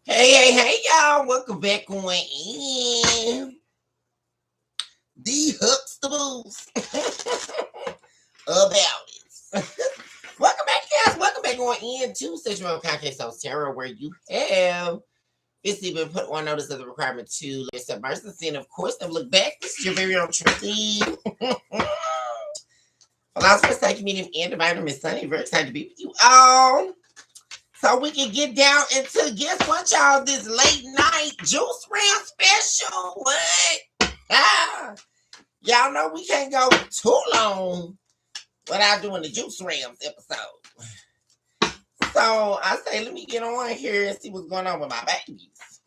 Hey, y'all. Welcome back on in. The Huxtables about it. Welcome back, guys. Welcome back on in to Central Podcast on Terror, where you have basically been put on notice of the requirement to live submerge the sin, of course, never look back. This is your very own Trinity. Philosopher, psychic medium, and diviner, Miss Sunny. Very excited to be with you all. So we can get down into, guess what, y'all? This late night juice round special. What? Y'all know we can't go too long without doing the juice rams episode. So I say, let me get on here and see what's going on with my babies.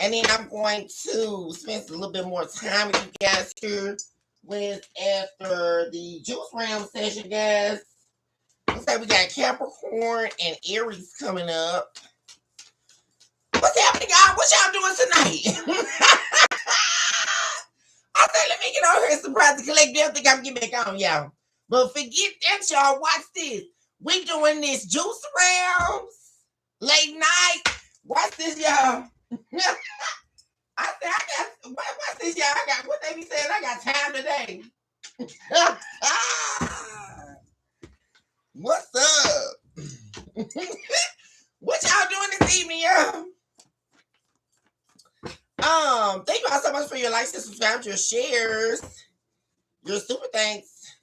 And then I'm going to spend a little bit more time with you guys here with after the juice ram session, guys. Looks like we got Capricorn and Aries coming up. What's happening, y'all? What y'all doing tonight? I said, let me get on here and surprise the collective. Think I'm getting back on, y'all. But forget that, y'all. Watch this. We doing this juice rounds late night. Watch this, y'all. I said, watch this, y'all. I got what they be saying. I got time today. What's up? What y'all doing this evening, y'all? Thank you all so much for your likes and subscribes, your shares, your super thanks,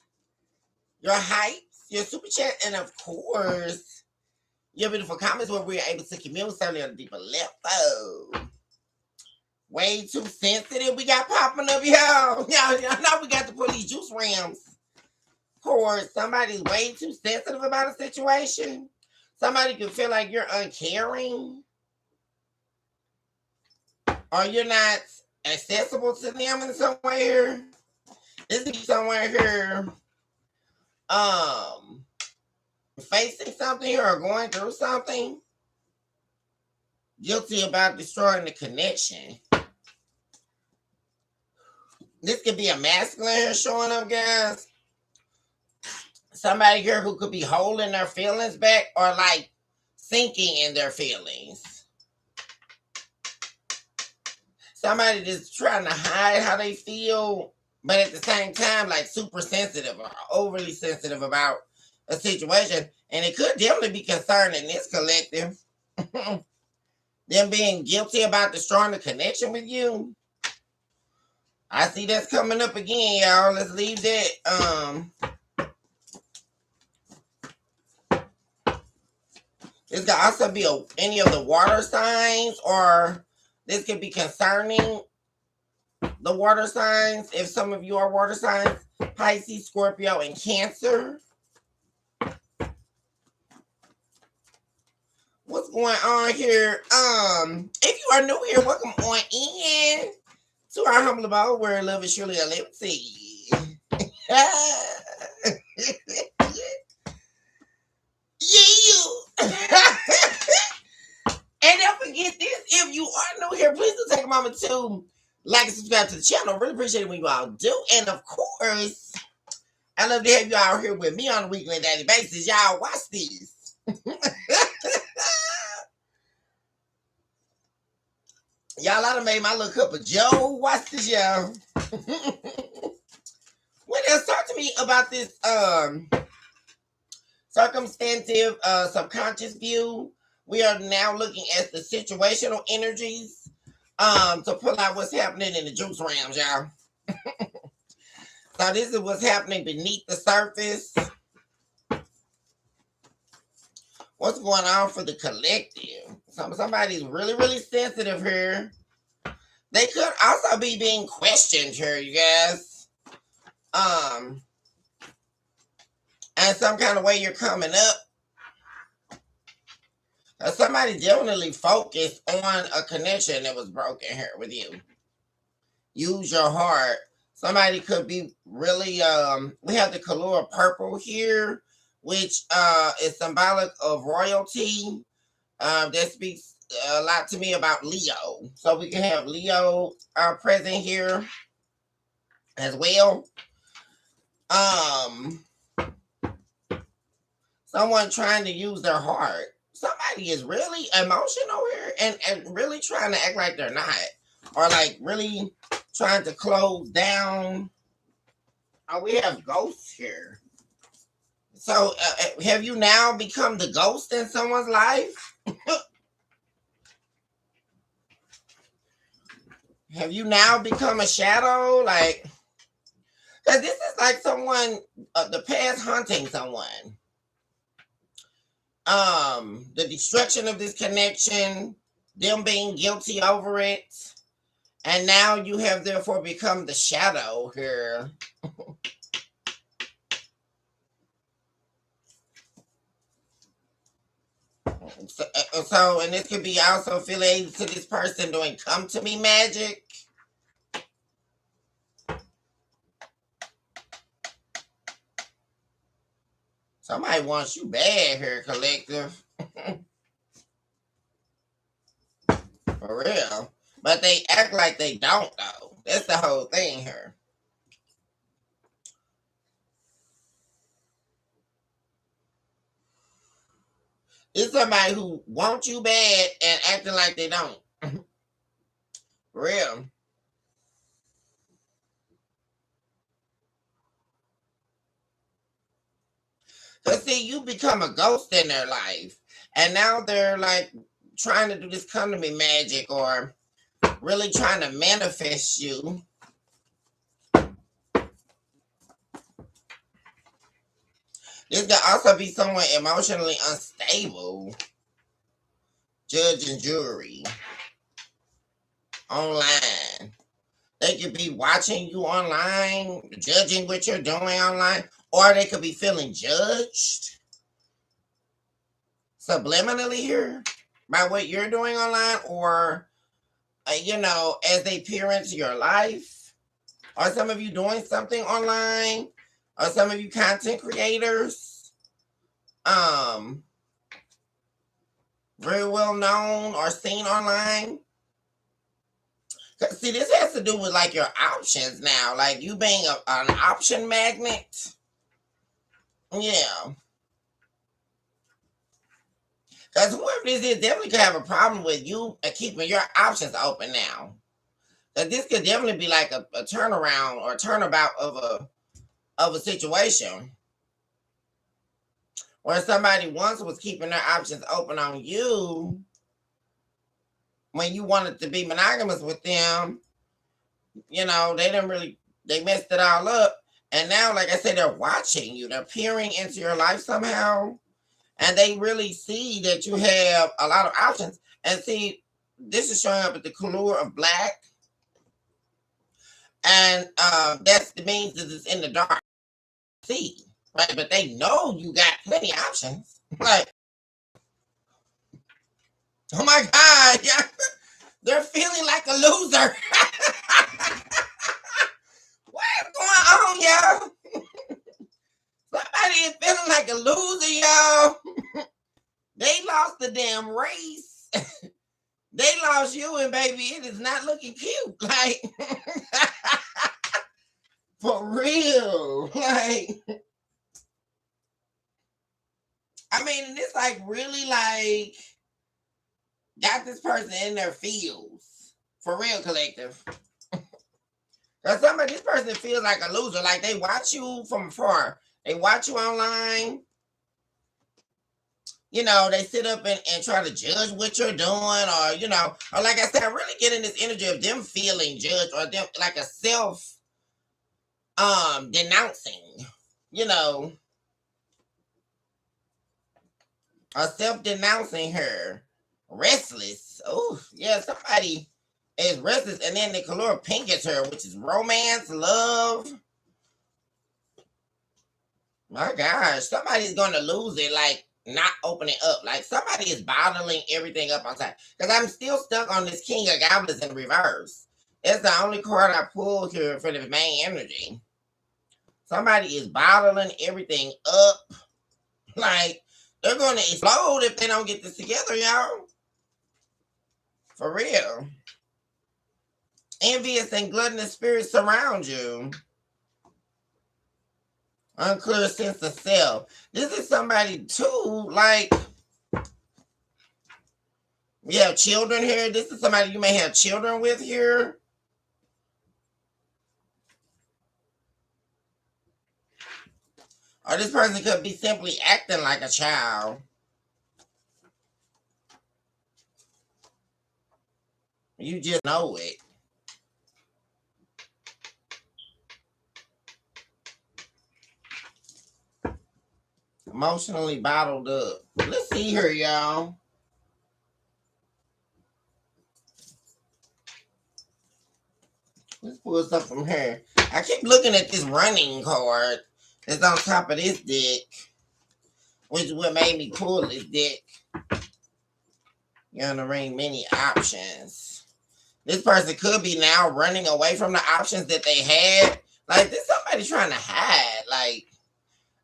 your hypes, your super chat, and of course, your beautiful comments where we're able to commune certainly on the deeper level. Way too sensitive we got popping up, y'all. Y'all know we got to put these juice rams. Of course, somebody's way too sensitive about a situation. Somebody can feel like you're uncaring. Or you're not accessible to them in somewhere. This could be somewhere here facing something or going through something. Guilty about destroying the connection. This could be a masculine here showing up, guys. Somebody here who could be holding their feelings back or like sinking in their feelings. Somebody just trying to hide how they feel, but at the same time, like super sensitive or overly sensitive about a situation. And it could definitely be concerning this collective. Them being guilty about destroying the connection with you. I see that's coming up again, y'all. Let's leave that. This could also be any of the water signs, or this could be concerning the water signs. If some of you are water signs, Pisces, Scorpio, and Cancer. What's going on here? If you are new here, welcome on in to our humble abode where love is surely a liberty. And don't forget this, if you are new here, please do take a moment to like and subscribe to the channel. Really appreciate it when you all do. And of course, I love to have you all here with me on a weekly and daily basis. Y'all watch this. Y'all, I done made my little cup of Joe. Watch this, y'all. What else? Talk to me about this circumstantive subconscious view. We are now looking at the situational energies to pull out what's happening in the juice rams, y'all. So this is what's happening beneath the surface. What's going on for the collective? Somebody's really, really sensitive here. They could also be being questioned here, you guys. And some kind of way you're coming up. Somebody definitely focused on a connection that was broken here with you. Use your heart. Somebody could be really, we have the color purple here, which is symbolic of royalty. That speaks a lot to me about Leo. So we can have Leo present here as well. Someone trying to use their heart. somebody is really emotional here and really trying to act like they're not. Or like really trying to close down. Oh, we have ghosts here. So have you now become the ghost in someone's life? Have you now become a shadow? Like, because this is like someone, the past hunting someone. The destruction of this connection, them being guilty over it, and now you have therefore become the shadow here. So, and this could be also affiliated to this person doing come to me magic. Somebody wants you bad here, collective. For real. But they act like they don't, though. That's the whole thing here. It's somebody who wants you bad and acting like they don't. For real. Because see, you become a ghost in their life. And now they're like trying to do this come to me magic or really trying to manifest you. This could also be someone emotionally unstable. Judge and jury. Online. They could be watching you online, judging what you're doing online, or they could be feeling judged subliminally here by what you're doing online, or, as they peer into your life. Or some of you doing something online, or some of you content creators, very well known or seen online. See, this has to do with like your options now, like you being an option magnet. Yeah. Because whoever this is definitely could have a problem with you keeping your options open now. That this could definitely be like a turnaround or turnabout of a situation where somebody once was keeping their options open on you when you wanted to be monogamous with them. They messed it all up. And now, like I said, they're watching you. They're peering into your life somehow. And they really see that you have a lot of options. And see, this is showing up at the color of black. And that means that it's in the dark. See, right? But they know you got plenty of options. Like, oh my God, yeah, they're feeling like a loser. What's going on, y'all? Somebody is feeling like a loser, y'all. They lost the damn race. They lost you, and baby, it is not looking cute. Like, for real. Like, I mean, it's like really like got this person in their feels. For real, collective. Because this person feels like a loser. Like they watch you from afar. They watch you online. They sit up and try to judge what you're doing, or like I said, I'm really getting this energy of them feeling judged or them like a self denouncing, a self denouncing her. Restless. Oh, yeah, somebody is restless, and then the color pink is her, which is romance, love. My gosh, somebody's gonna lose it, like not opening up. Like somebody is bottling everything up on time. Because I'm still stuck on this King of Goblins in reverse. It's the only card I pulled here for the main energy. Somebody is bottling everything up. Like they're gonna explode if they don't get this together, y'all. For real. Envious and gluttonous spirits surround you. Unclear sense of self. This is somebody too, like You have children here. This is somebody you may have children with here. Or this person could be simply acting like a child. You just know it. Emotionally bottled up. Let's see here, y'all. Let's pull something from here. I keep looking at this running card that's on top of this deck, which is what made me pull this deck. You're gonna ring many options. This person could be now running away from the options that they had. Like, there's somebody trying to hide. Like,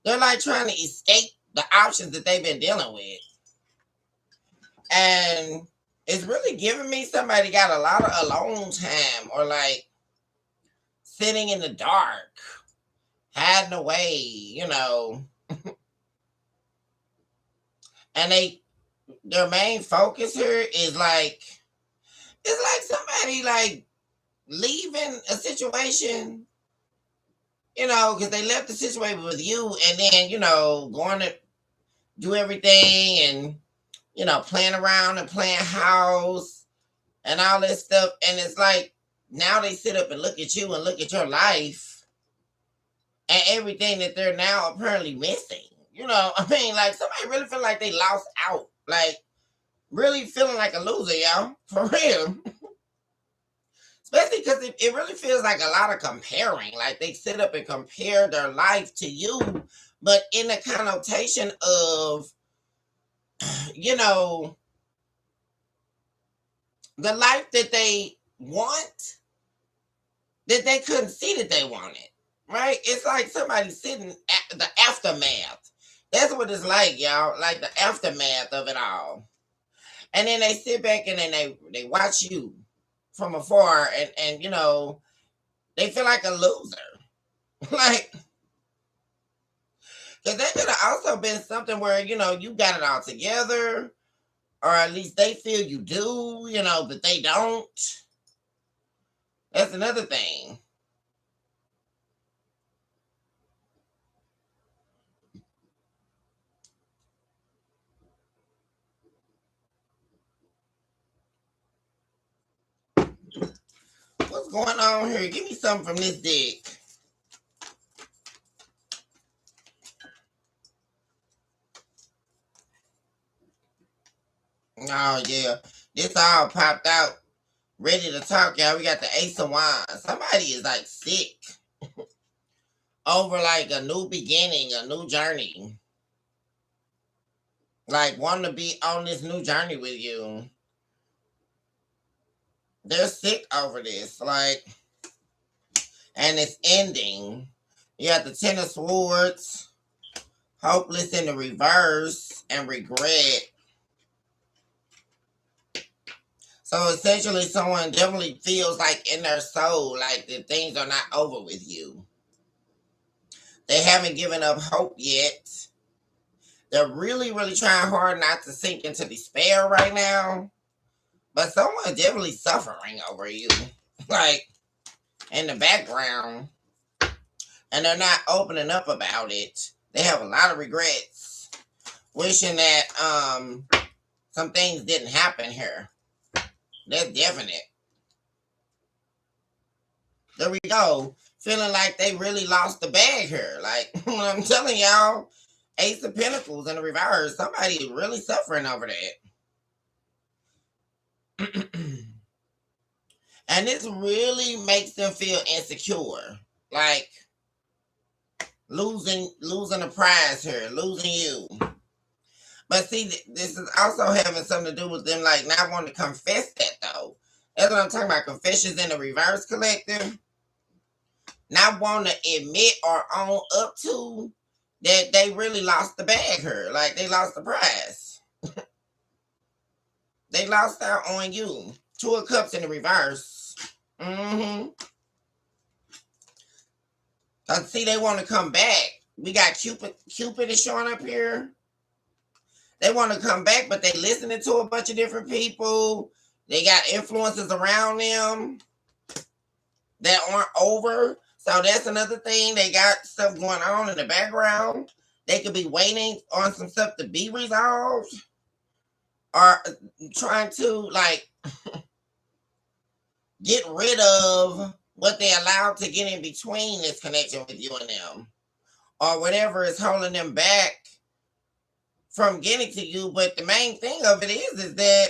they're like trying to escape the options that they've been dealing with. And it's really giving me somebody got a lot of alone time, or like sitting in the dark, hiding away, you know. And their main focus here is like, it's like somebody like leaving a situation, you know, because they left the situation with you, and then, you know, going to do everything and, you know, playing around and playing house and all this stuff. And it's like, now they sit up and look at you and look at your life and everything that they're now apparently missing. You know, I mean, like, somebody really feel like they lost out. Like, really feeling like a loser, y'all. For real. Especially because it really feels like a lot of comparing. Like, they sit up and compare their life to you, but in the connotation of, you know, the life that they want, that they couldn't see that they wanted, right? It's like somebody sitting at the aftermath. That's what it's like, y'all. Like the aftermath of it all. And then they sit back and then they watch you from afar, and you know, they feel like a loser. Like, because that could have also been something where, you know, you got it all together, or at least they feel you do, you know, but they don't. That's another thing. What's going on here? Give me something from this deck. Oh, yeah. This all popped out. Ready to talk, y'all. We got the Ace of Wands. Somebody is like sick over like a new beginning, a new journey. Like, wanting to be on this new journey with you. They're sick over this. Like, and it's ending. You got the Ten of Swords, hopeless in the reverse, and regret. So essentially, someone definitely feels like in their soul, like that things are not over with you. They haven't given up hope yet. They're really, really trying hard not to sink into despair right now. But someone's definitely suffering over you. Like, in the background. And they're not opening up about it. They have a lot of regrets. Wishing that some things didn't happen here. That's definite. There we go. Feeling like they really lost the bag here. Like, I'm telling y'all, Ace of Pentacles in the reverse. Somebody really suffering over that. And this really makes them feel insecure. Like, losing the prize here. Losing you. But see, this is also having something to do with them, like, not wanting to confess that, though. That's what I'm talking about. Confessions in the reverse, collective. Not wanting to admit or own up to that they really lost the bag here. Like, they lost the prize. They lost out on you. Two of Cups in the reverse. See, they want to come back. We got Cupid is showing up here. They want to come back, but they listening to a bunch of different people. They got influences around them that aren't over. So that's another thing. They got stuff going on in the background. They could be waiting on some stuff to be resolved, or trying to like get rid of what they allowed to get in between this connection with you and them, or whatever is holding them back from getting to you. But the main thing of it is that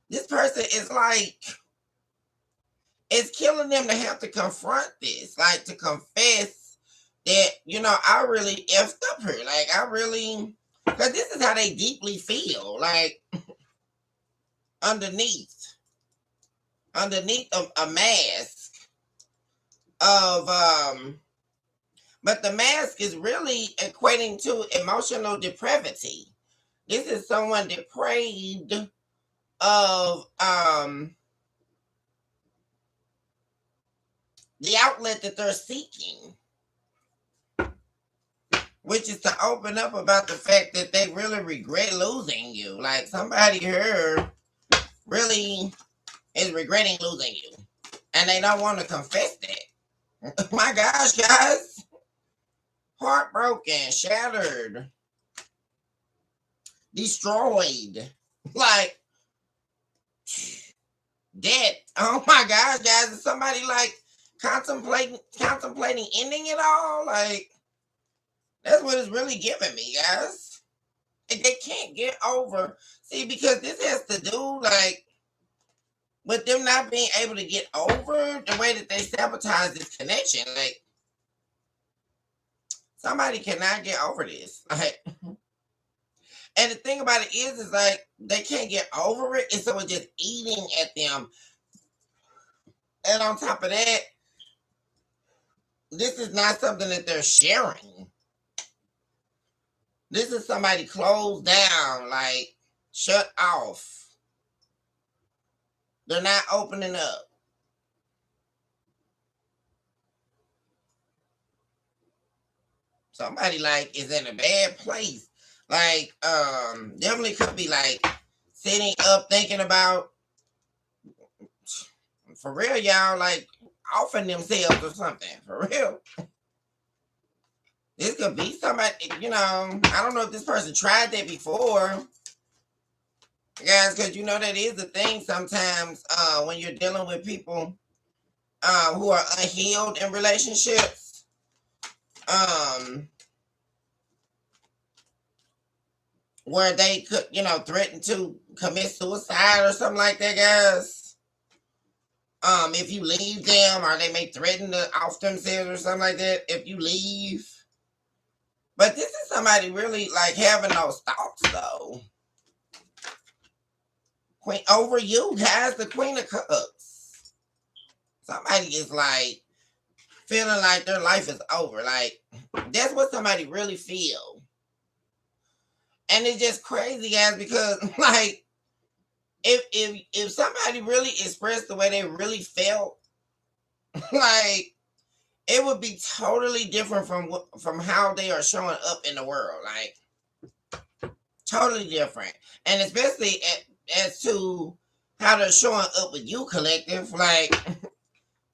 this person is like, it's killing them to have to confront this, like to confess that, you know, I really effed up her. Like, I really, because this is how they deeply feel, like underneath a mask of, but the mask is really equating to emotional depravity. This is someone depraved of, the outlet that they're seeking, which is to open up about the fact that they really regret losing you. Like, somebody here really is regretting losing you, and they don't want to confess that. My gosh, guys, heartbroken, shattered, destroyed, like dead. Oh my gosh, guys, is somebody like contemplating ending it all? Like, that's what it's really giving me, guys. And they can't get over. See, because this has to do like with them not being able to get over the way that they sabotage this connection. Like, somebody cannot get over this. Like, and the thing about it is like they can't get over it, and so it's just eating at them. And on top of that, this is not something that they're sharing. This is somebody closed down, like shut off. They're not opening up. Somebody like is in a bad place. Like, definitely could be like sitting up thinking about, for real, y'all, like offing themselves or something. For real. This could be somebody, you know, I don't know if this person tried that before. Guys, because you know that is the thing sometimes when you're dealing with people who are unhealed in relationships. Where they could, you know, threaten to commit suicide or something like that, guys. If you leave them, or they may threaten to off themselves or something like that if you leave. But this is somebody really like having those thoughts though. Queen over you, guys, the Queen of Cups. Somebody is like feeling like their life is over. Like, that's what somebody really feel. And it's just crazy, guys, because like if somebody really expressed the way they really felt, like it would be totally different from how they are showing up in the world. Like, totally different. And especially as to how they're showing up with you, collective. Like,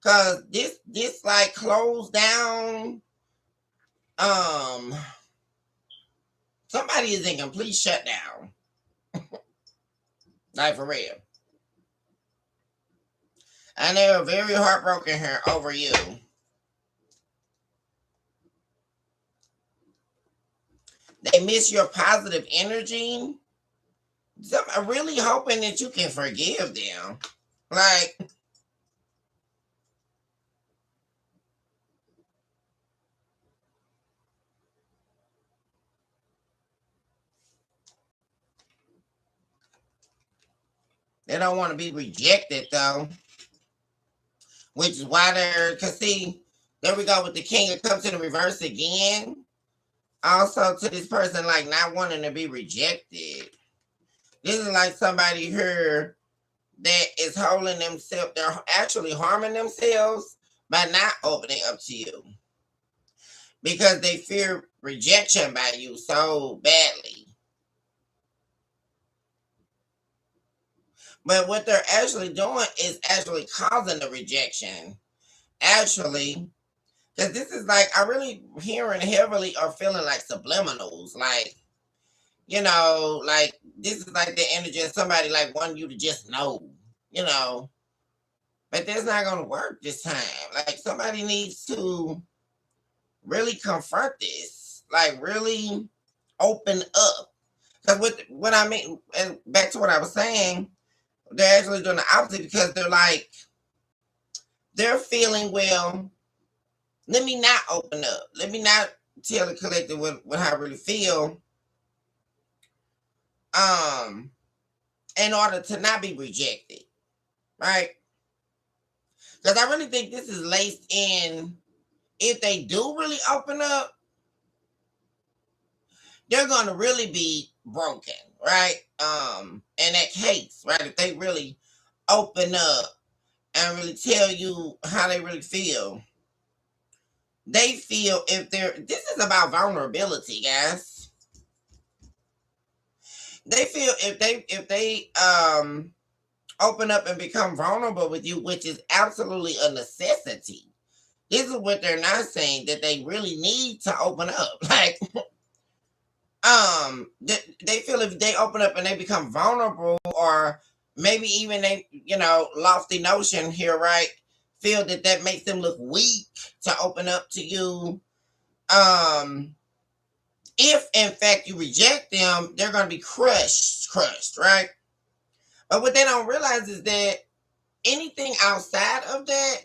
cause this like closed down. Somebody is in complete shutdown. Like, for real. And they're very heartbroken here over you. They miss your positive energy. I'm really hoping that you can forgive them. Like, they don't want to be rejected though. Which is why because see, there we go with the King of Cups in the reverse again. Also to this person like not wanting to be rejected. This is like somebody here that is holding themselves, they're actually harming themselves by not opening up to you. Because they fear rejection by you so badly. But what they're actually doing is actually causing the rejection. Actually, because this is like, I really hearing heavily or feeling like subliminals. Like, like this is like the energy of somebody like wanting you to just know, you know. But that's not going to work this time. Like, somebody needs to really confront this. Like, really open up. Because what I mean, and back to what I was saying, they're actually doing the opposite because they're feeling, well, let me not open up. Let me not tell the collective what I really feel. In order to not be rejected. Right? Because I really think this is laced in, if they do really open up, they're going to really be broken, right? In that case, right? If they really open up and really tell you how they really feel, they feel, this is about vulnerability, guys. They feel if they open up and become vulnerable with you, which is absolutely a necessity. This is what they're not saying, that they really need to open up. Like, they feel if they open up and they become vulnerable, or maybe even they, lofty notion here, right? Feel that makes them look weak to open up to you. If in fact you reject them, they're going to be crushed, right? But what they don't realize is that anything outside of that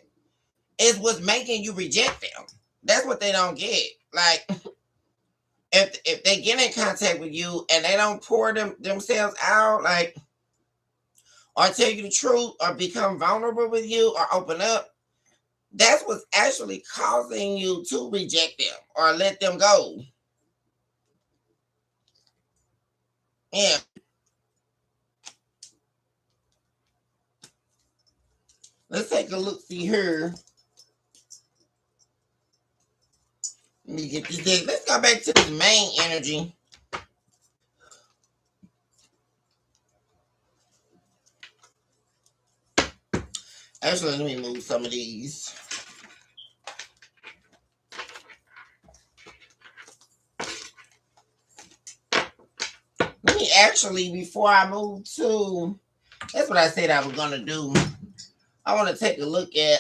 is what's making you reject them. That's what they don't get. Like, if they get in contact with you and they don't pour themselves out, like, or tell you the truth, or become vulnerable with you, or open up, that's what's actually causing you to reject them or let them go. Yeah. Let's take a look, see here. Let me get this deck. Let's go back to this main energy. Actually, let me move some of these. Let me actually, before I move to, that's what I said I was gonna do. I want to take a look at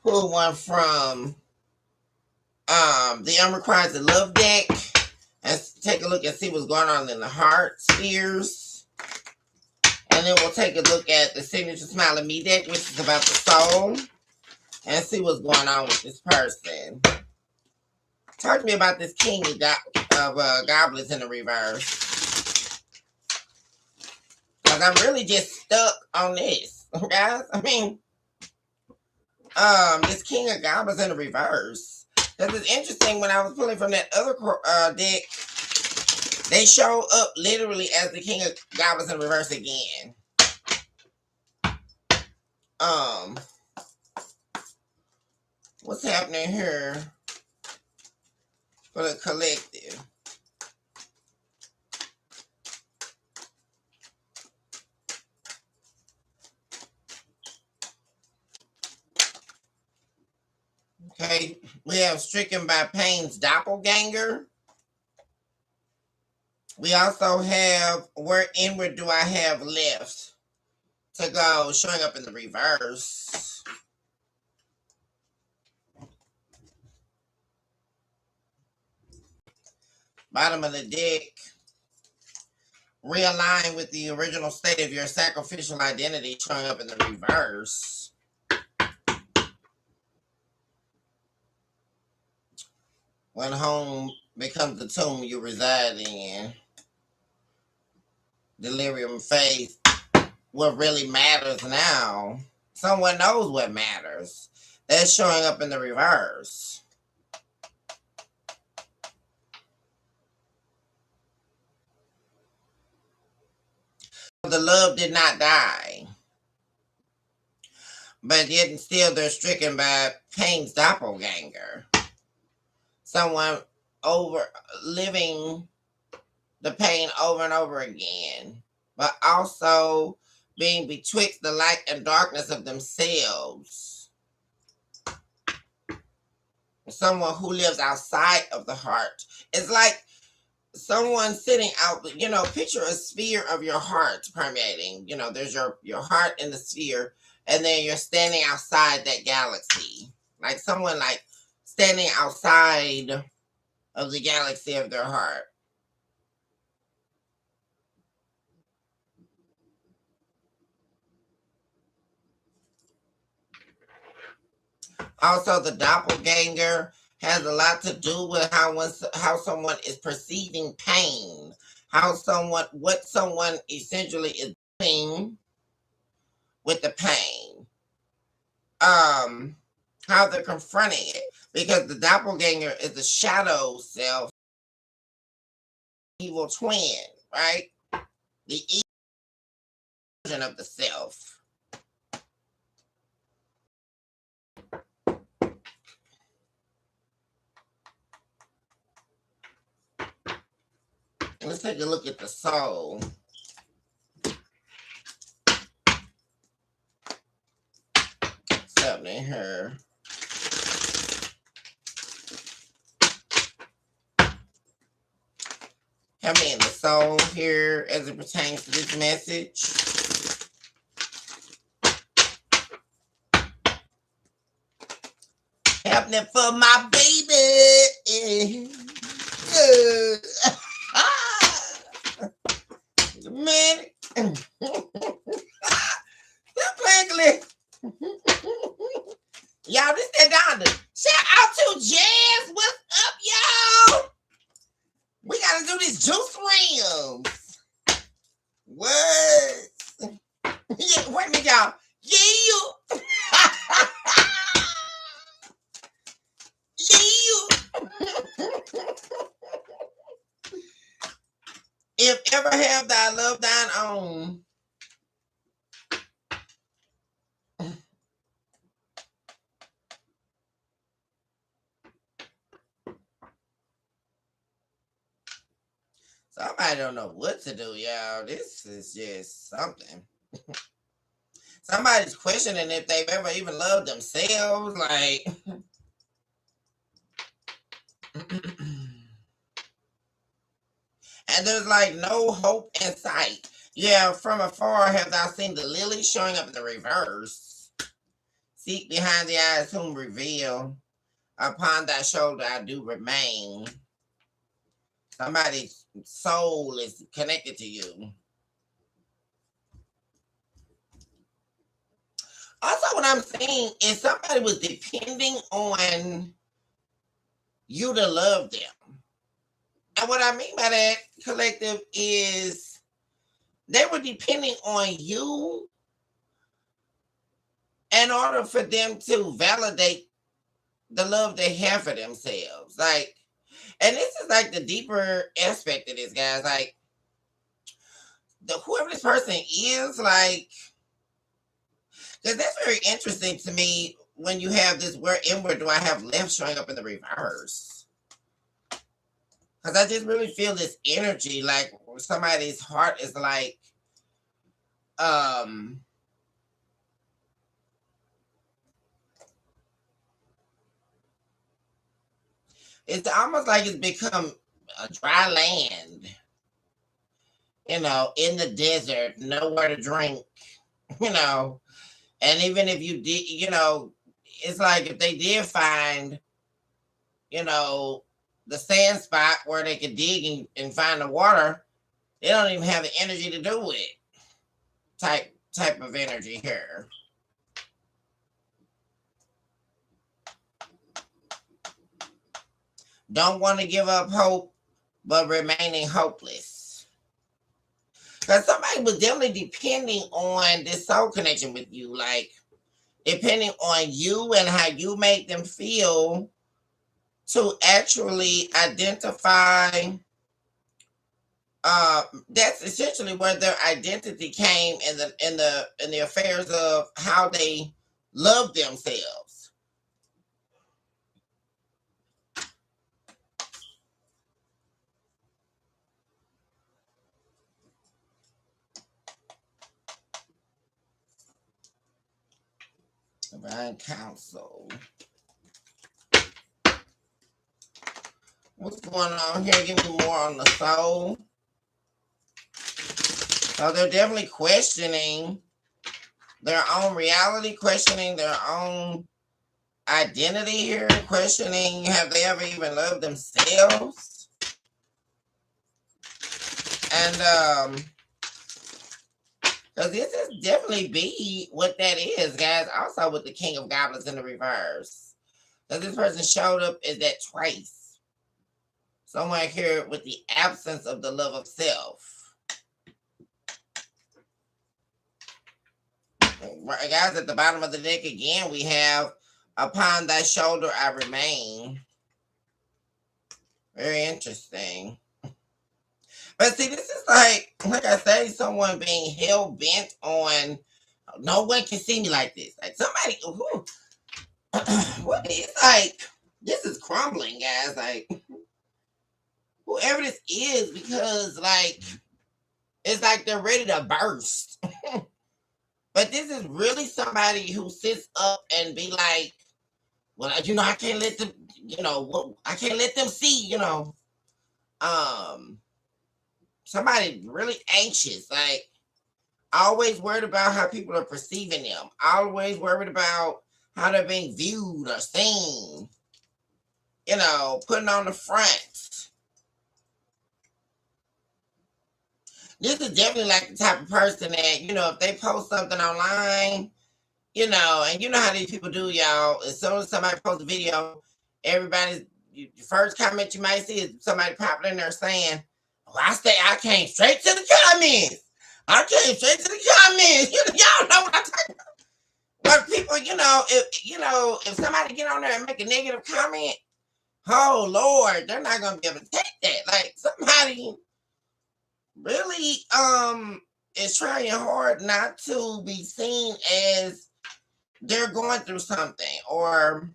pull one from the Unrequited to Love deck, and take a look and see what's going on in the heart spheres. And then we'll take a look at the Signature Smile of Me deck, which is about the soul, and see what's going on with this person. Talk to me about this King of Goblins in the reverse. Because I'm really just stuck on this, guys. I mean, this King of Goblins in the reverse. Because it's interesting, when I was pulling from that other deck, they show up literally as the King of Goblins in reverse again. What's happening here for the collective? Okay, we have Stricken by Pain's Doppelganger. We also have Where Inward Do I Have Left to Go, showing up in the reverse. Bottom of the deck, Realign with the original state of your sacrificial identity, showing up in the reverse. When home becomes the tomb you reside in. Delirium Faith. What really matters now. Someone knows what matters. That's showing up in the reverse. The love did not die. But yet and still they're stricken by Pain's doppelganger. Someone living the pain over and over again. but also being betwixt the light and darkness of themselves. Someone who lives outside of the heart. It's like someone sitting out, picture a sphere of your heart permeating. There's your heart in the sphere, and then you're standing outside that galaxy. Like someone like standing outside of the galaxy of their heart. Also, the doppelganger has a lot to do with how someone is perceiving pain, what someone essentially is doing with the pain, how they're confronting it, because the doppelganger is the shadow self, evil twin, right? The evil version of the self. Let's take a look at the soul. What's happening here? Help me in the soul here as it pertains to this message. Happening for my baby. Man. Y'all, this that Donda. Shout out to Jazz. What's up, y'all? We gotta do these juice rims. What? Yeah, wait a minute, y'all. Yeah. If ever have thy love thine own. Somebody don't know what to do, y'all. This is just something. Somebody's questioning if they've ever even loved themselves. Like, and there's like no hope in sight. Yeah, from afar have thou seen the lily showing up in the reverse. Seek behind the eyes whom reveal. Upon thy shoulder I do remain. Somebody's soul is connected to you. Also, what I'm saying is somebody was depending on you to love them. And what I mean by that, collective, is they were depending on you in order for them to validate the love they have for themselves. Like, and this is like the deeper aspect of this, guys. Like, whoever this person is, like, because that's very interesting to me when you have this, where inward do I have left showing up in the reverse? Because I just really feel this energy, like somebody's heart is like, it's almost like it's become a dry land, in the desert, nowhere to drink, you know. And even if you did, it's like if they did find, the sand spot where they could dig and find the water, they don't even have the energy to do it. Type of energy here. Don't want to give up hope, but remaining hopeless. Because somebody was definitely depending on this soul connection with you, like depending on you and how you make them feel to actually identify. That's essentially where their identity came in the affairs of how they love themselves. Divine counsel. What's going on here? Give me more on the soul. So they're definitely questioning their own reality, questioning their own identity here, questioning have they ever even loved themselves? And because this is definitely be what that is, guys. Also with the King of Goblins in the reverse. Because this person showed up as that trace. Somewhere here with the absence of the love of self. Right, guys, at the bottom of the deck again, we have upon thy shoulder I remain. Very interesting. But see, this is like I say, someone being hell bent on no one can see me like this. Like somebody, what is like this is crumbling, guys. Like whoever this is, because like it's like they're ready to burst. But this is really somebody who sits up and be like, well, I can't let them, I can't let them see, somebody really anxious, like always worried about how people are perceiving them, always worried about how they're being viewed or seen, putting on the front. This is definitely like the type of person that, if they post something online, and you know how these people do, y'all. As soon as somebody posts a video, everybody's the first comment you might see is somebody popping in there saying, "Oh, I came straight to the comments. I came straight to the comments." Y'all know what I'm talking about. But people, if somebody get on there and make a negative comment, oh Lord, they're not gonna be able to take that. Like somebody really is trying hard not to be seen as they're going through something or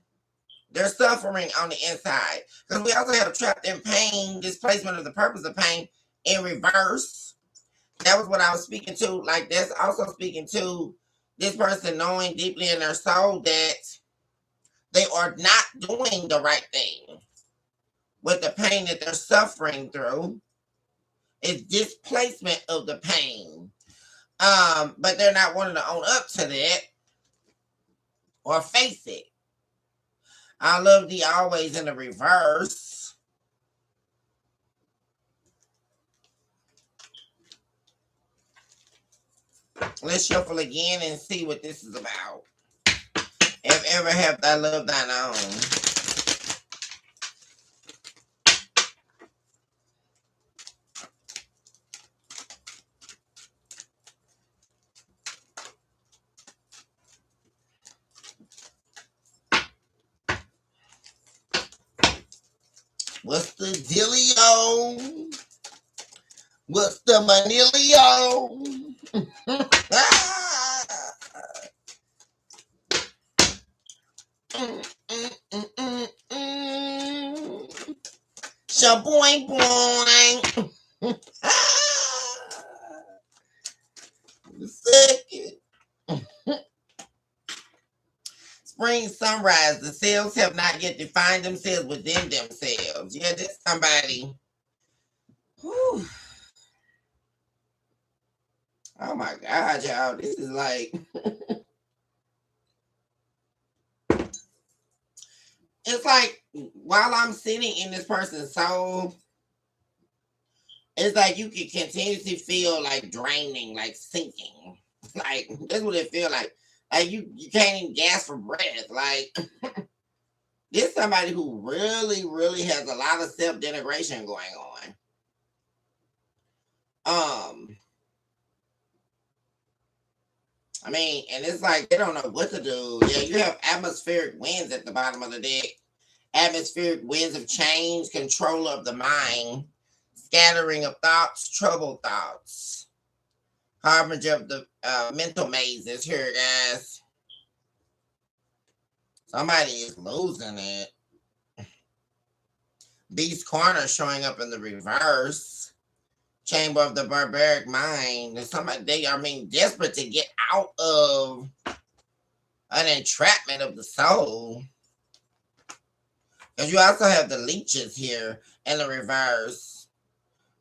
they're suffering on the inside. Because we also have trapped in pain, displacement of the purpose of pain in reverse. That was what I was speaking to. Like that's also speaking to this person knowing deeply in their soul that they are not doing the right thing with the pain that they're suffering through. It's displacement of the pain. But they're not wanting to own up to that or face it. I love the always in the reverse. Let's shuffle again and see what this is about. If ever have thy love thine own. What's the dealio? What's the manilio? Shaboing boing. Second. Spring sunrise. The selves have not yet defined themselves within themselves. Yeah, this somebody. Whew. Oh my God, y'all. This is like. It's like while I'm sitting in this person's soul, it's like you can continuously feel like draining, like sinking. Like that's what it feels like. Like you can't even gasp for breath. Like this somebody who really, really has a lot of self-denigration going on. I mean, and it's like they don't know what to do. Yeah, you have atmospheric winds at the bottom of the deck. Atmospheric winds of change, control of the mind, scattering of thoughts, troubled thoughts. Harbinger of the mental mazes here, guys. Somebody is losing it. Beast Corner showing up in the reverse. Chamber of the barbaric mind. There's somebody desperate to get out of an entrapment of the soul. Because you also have the leeches here in the reverse.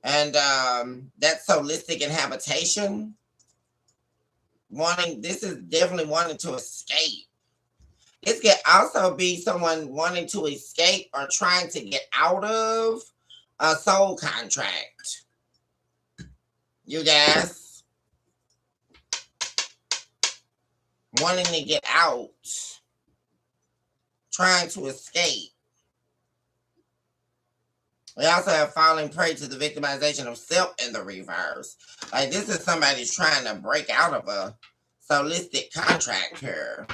And that's holistic inhabitation. This is definitely wanting to escape. This could also be someone wanting to escape or trying to get out of a soul contract. You guys. Wanting to get out. Trying to escape. We also have falling prey to the victimization of self in the reverse. Like this is somebody trying to break out of a soulistic contract here.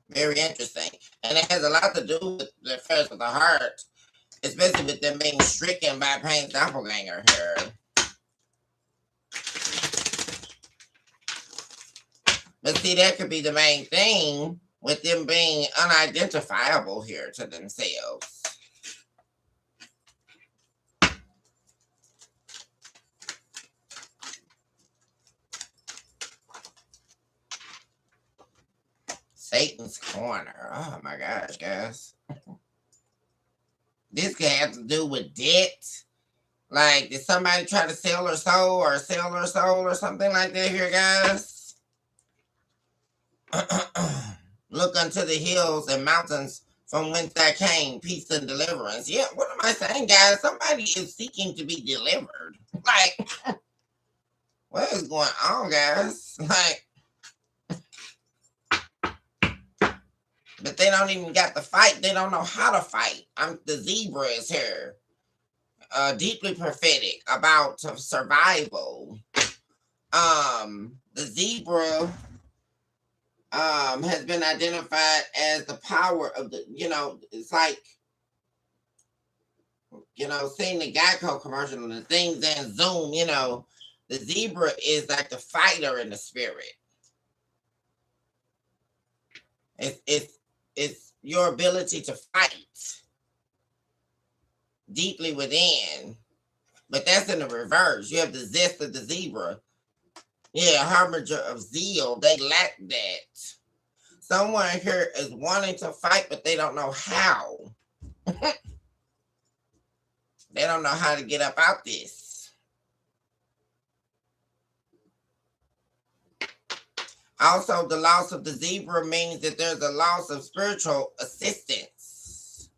Very interesting. And it has a lot to do with the affairs of the heart, especially with them being stricken by pain's doppelganger here. But see, that could be the main thing with them being unidentifiable here to themselves. Satan's corner. Oh my gosh, guys. This could have to do with debt. Like, did somebody try to sell her soul or something like that here, guys? Look unto the hills and mountains from whence I came, peace and deliverance. Yeah, what am I saying, guys? Somebody is seeking to be delivered. Like, what is going on, guys? Like, but they don't even got to fight. They don't know how to fight. The zebra is here. Deeply prophetic about survival. The zebra has been identified as the power of the, it's like, seeing the Geico commercial and the things and Zoom, the zebra is like the fighter in the spirit. It's your ability to fight deeply within. But that's in the reverse. You have the zest of the zebra. Yeah, harbinger of zeal. They lack that. Someone here is wanting to fight, but they don't know how. They don't know how to get up out this. Also, the loss of the zebra means that there's a loss of spiritual assistance.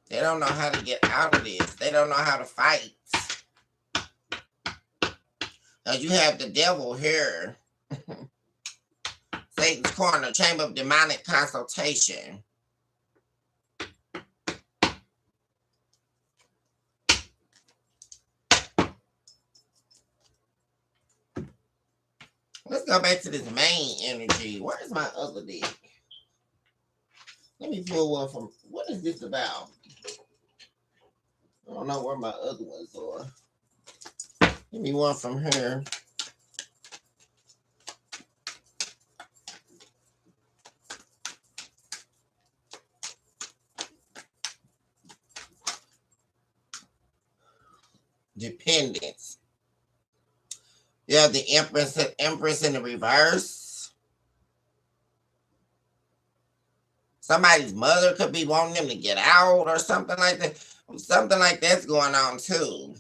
They don't know how to get out of this. They don't know how to fight. Now you have the devil here. Satan's corner, chamber of demonic consultation. Let's go back to this main energy. Where's my other deck? Let me pull one from, what is this about? I don't know where my other ones are. Give me one from here. Dependence. You have the Empress in the reverse. Somebody's mother could be wanting them to get out or something like that. Something like that's going on too.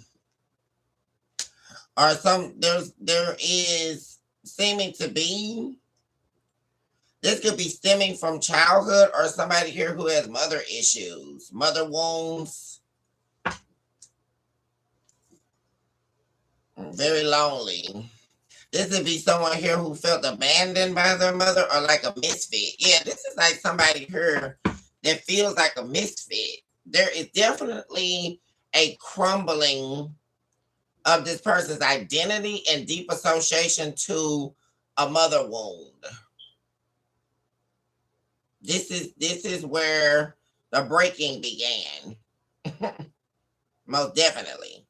Or there is seeming to be. This could be stemming from childhood or somebody here who has mother issues, mother wounds. Very lonely. This would be someone here who felt abandoned by their mother or like a misfit. Yeah, this is like somebody here that feels like a misfit. There is definitely a crumbling of this person's identity and deep association to a mother wound. This is where the breaking began. Most definitely.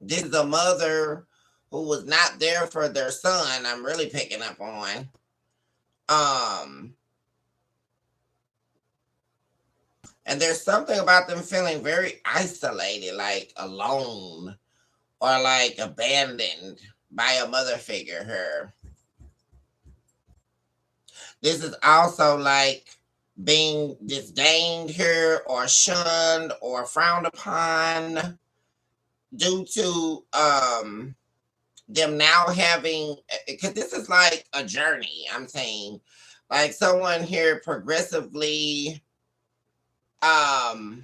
This is a mother who was not there for their son. I'm really picking up on. And there's something about them feeling very isolated, like alone or like abandoned by a mother figure here. This is also like being disdained here or shunned or frowned upon due to them now having, because this is like a journey, I'm saying, like someone here um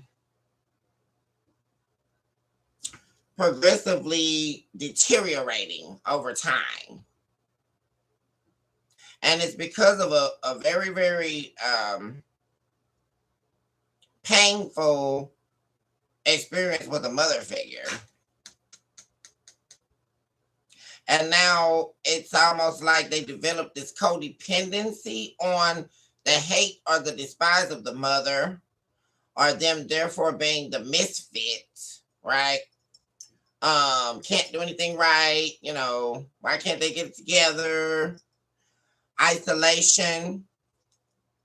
progressively deteriorating over time. And it's because of a very, very painful experience with a mother figure. And now it's almost like they developed this codependency on the hate or the despise of the mother, or them therefore being the misfit, right? Can't do anything right, why can't they get it together? Isolation.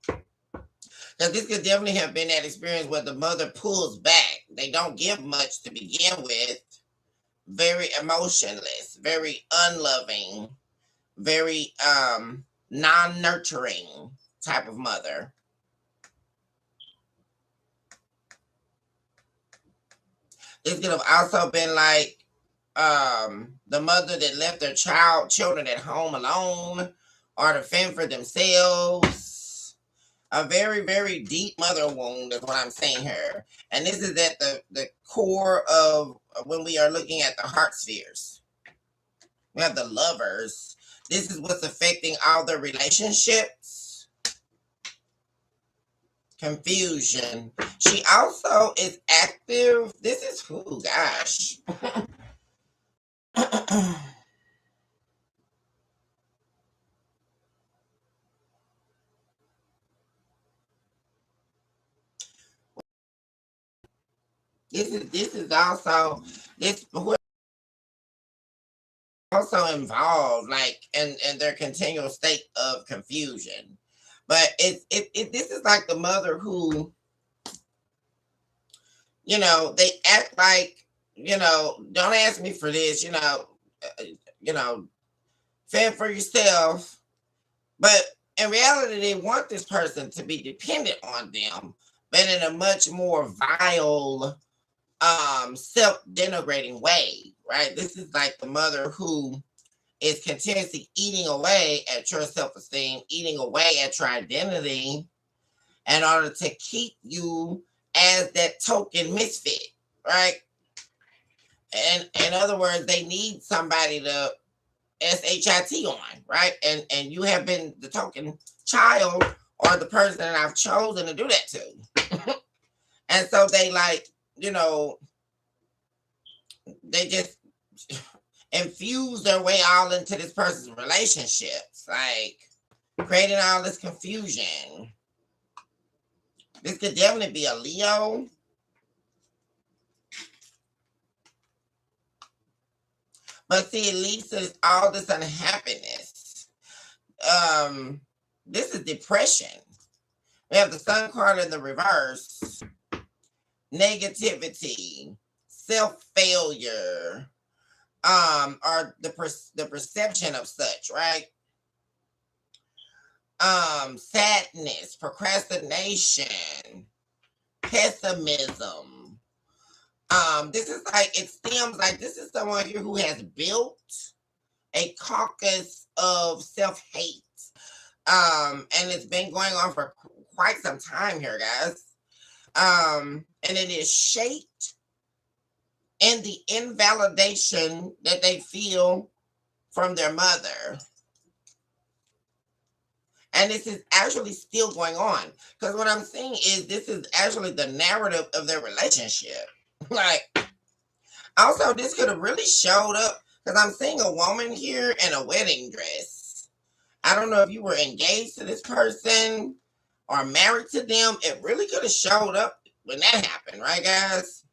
Because this could definitely have been that experience where the mother pulls back. They don't give much to begin with. Very emotionless, very unloving, very non-nurturing type of mother. This could have also been like the mother that left their children at home alone or to fend for themselves. A very, very deep mother wound is what I'm saying here. And this is at the core of when we are looking at the heart spheres. We have the lovers. This is what's affecting all the relationships. Confusion. She also is active. This is, oh gosh. This is also this also involved like in their continual state of confusion. But this is like the mother who, they act like, don't ask me for this, you know, fend for yourself. But in reality, they want this person to be dependent on them, but in a much more vile, self-denigrating way, right? This is like the mother who is continuously eating away at your self-esteem, eating away at your identity in order to keep you as that token misfit, right? And in other words, they need somebody to SHIT on, right? And you have been the token child or the person that I've chosen to do that to. And so they like, they just infuse their way all into this person's relationships, like creating all this confusion. This could definitely be a Leo. But see, it leads to all this unhappiness. This is depression. We have the Sun card in the reverse. Negativity, self-failure, or the perception of such, right? Sadness, procrastination, pessimism. This is like, it stems like this is someone here who has built a caucus of self-hate. And it's been going on for quite some time here, guys. And it is shaped in the invalidation that they feel from their mother. And this is actually still going on. Because what I'm seeing is this is actually the narrative of their relationship. Like, also, this could have really showed up because I'm seeing a woman here in a wedding dress. I don't know if you were engaged to this person or married to them. It really could have showed up when that happened, right, guys?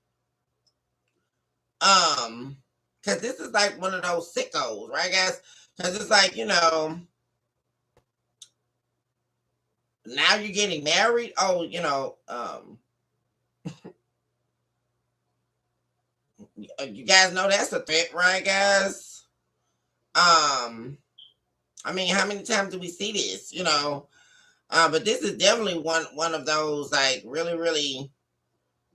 Because this is like one of those sickos, right, guys? Because it's like, now you're getting married. Oh, You guys know that's a threat, right, guys? I mean, how many times do we see this? But this is definitely one of those like really, really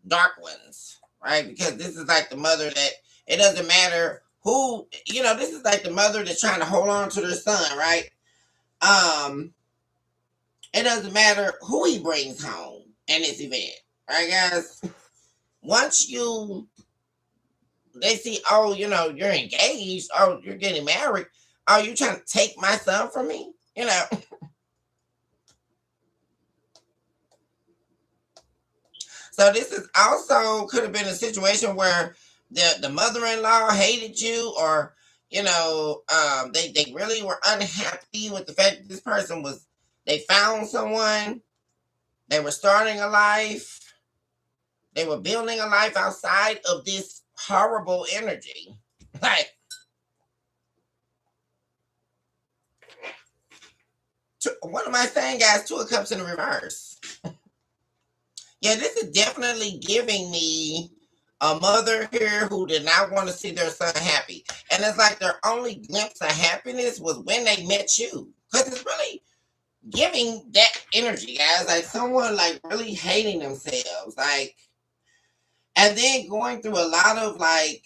dark ones, right? Because this is like the mother that it doesn't matter who, this is like the mother that's trying to hold on to their son, right? Um, it doesn't matter who he brings home in this event, right, guys? Once they see, oh, you're engaged, oh, you're getting married, oh, you trying to take my son from me, So this is also could have been a situation where the mother-in-law hated you, or they really were unhappy with the fact that this person was. They found someone. They were starting a life. They were building a life outside of this horrible energy. Like, what am I saying, guys? Two of Cups in the reverse. Yeah, this is definitely giving me a mother here who did not want to see their son happy. And it's like their only glimpse of happiness was when they met you. Because it's really giving that energy, guys. Like someone like really hating themselves. Like, and then going through a lot of like,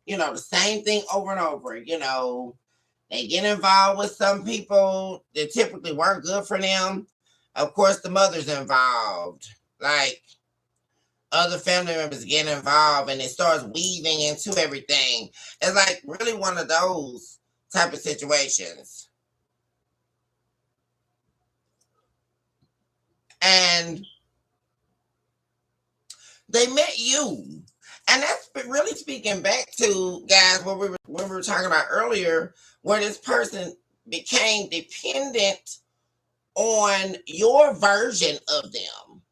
the same thing over and over. They get involved with some people that typically weren't good for them. Of course, the mother's involved. Like, other family members get involved and it starts weaving into everything. It's like really one of those type of situations. And they met you. And that's really speaking back to, guys, what we were talking about earlier, where this person became dependent on your version of them.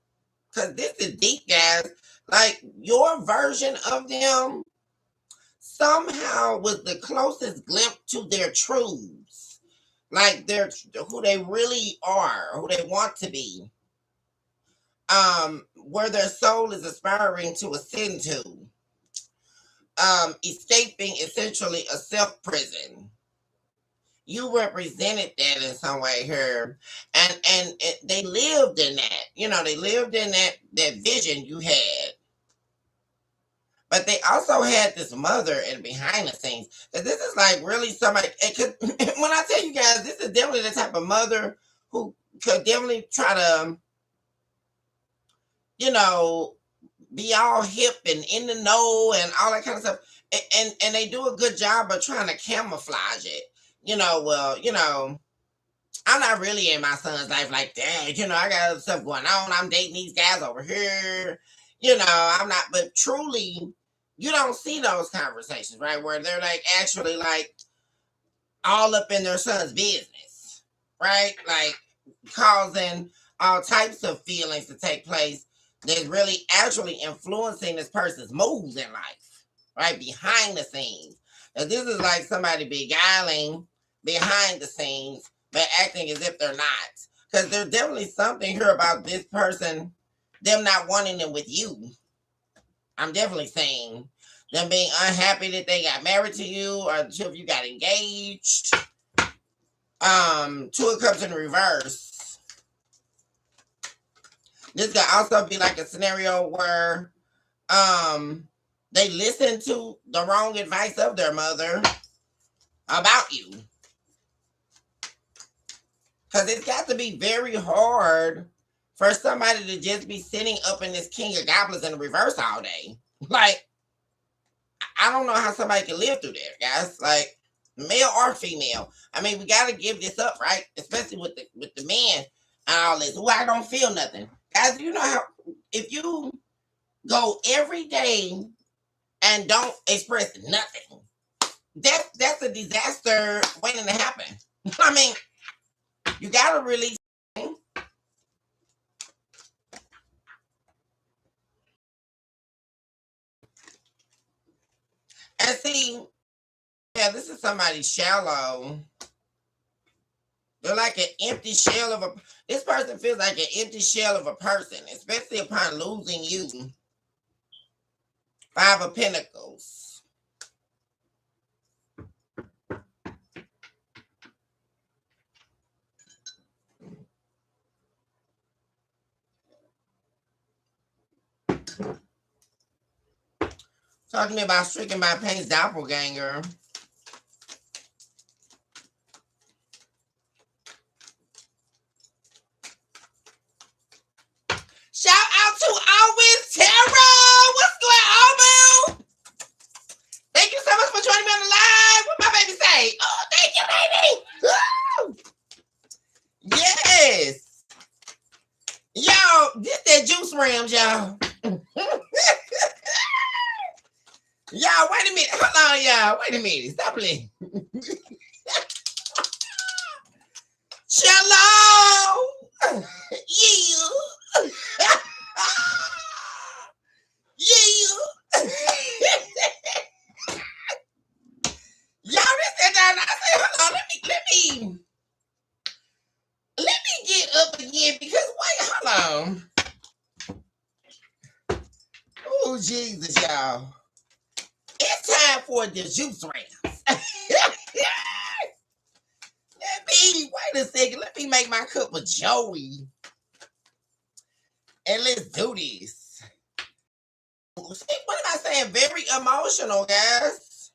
Because this is deep, guys. Like your version of them somehow was the closest glimpse to their truths, like their who they really are, who they want to be, where their soul is aspiring to ascend to, escaping essentially a self prison. You represented that in some way here, and they lived in that. They lived in that vision you had. But they also had this mother and behind the scenes. That this is like really somebody. When I tell you guys, this is definitely the type of mother who could definitely try to, be all hip and in the know and all that kind of stuff. And they do a good job of trying to camouflage it. I'm not really in my son's life like that. I got other stuff going on. I'm dating these guys over here. I'm not, but truly, you don't see those conversations, right? Where they're like actually like all up in their son's business, right? Like causing all types of feelings to take place that's really actually influencing this person's moves in life, right? Behind the scenes. And this is like somebody beguiling behind the scenes, but acting as if they're not. Because there's definitely something here about this person, them not wanting them with you. I'm definitely saying them being unhappy that they got married to you or the two of you got engaged. Two of Cups in reverse. This could also be like a scenario where they listen to the wrong advice of their mother about you. Because it's got to be very hard for somebody to just be sitting up in this King of Goblins in the reverse all day. Like, I don't know how somebody can live through that, guys. Like, male or female. I mean, we got to give this up, right? Especially with the men and all this. Who I don't feel nothing. Guys, you know how, if you go every day and don't express nothing, that's a disaster waiting to happen. I mean, you gotta release. And see, yeah, this is somebody shallow. They're like an empty shell of a. This person feels like an empty shell of a person, especially upon losing you. Five of Pentacles. Talk to me about stricken by pain's doppelganger. Shout out to Always Tarot. What's going on, boo? Thank you so much for joining me on the live. What my baby say? Oh, thank you, baby. Woo! Yes. Y'all, this that juice rams, y'all. Y'all, wait a minute. Hold on, y'all. Wait a minute. Stop playing. Shalom. Yeah. Yeah. Y'all, this and that. I say, hold on. Let me get up again because wait, hold on. Oh, Jesus, y'all. It's time for the juice rounds. Wait a second. Let me make my cup of Joey. And let's do this. See, what am I saying? Very emotional, guys.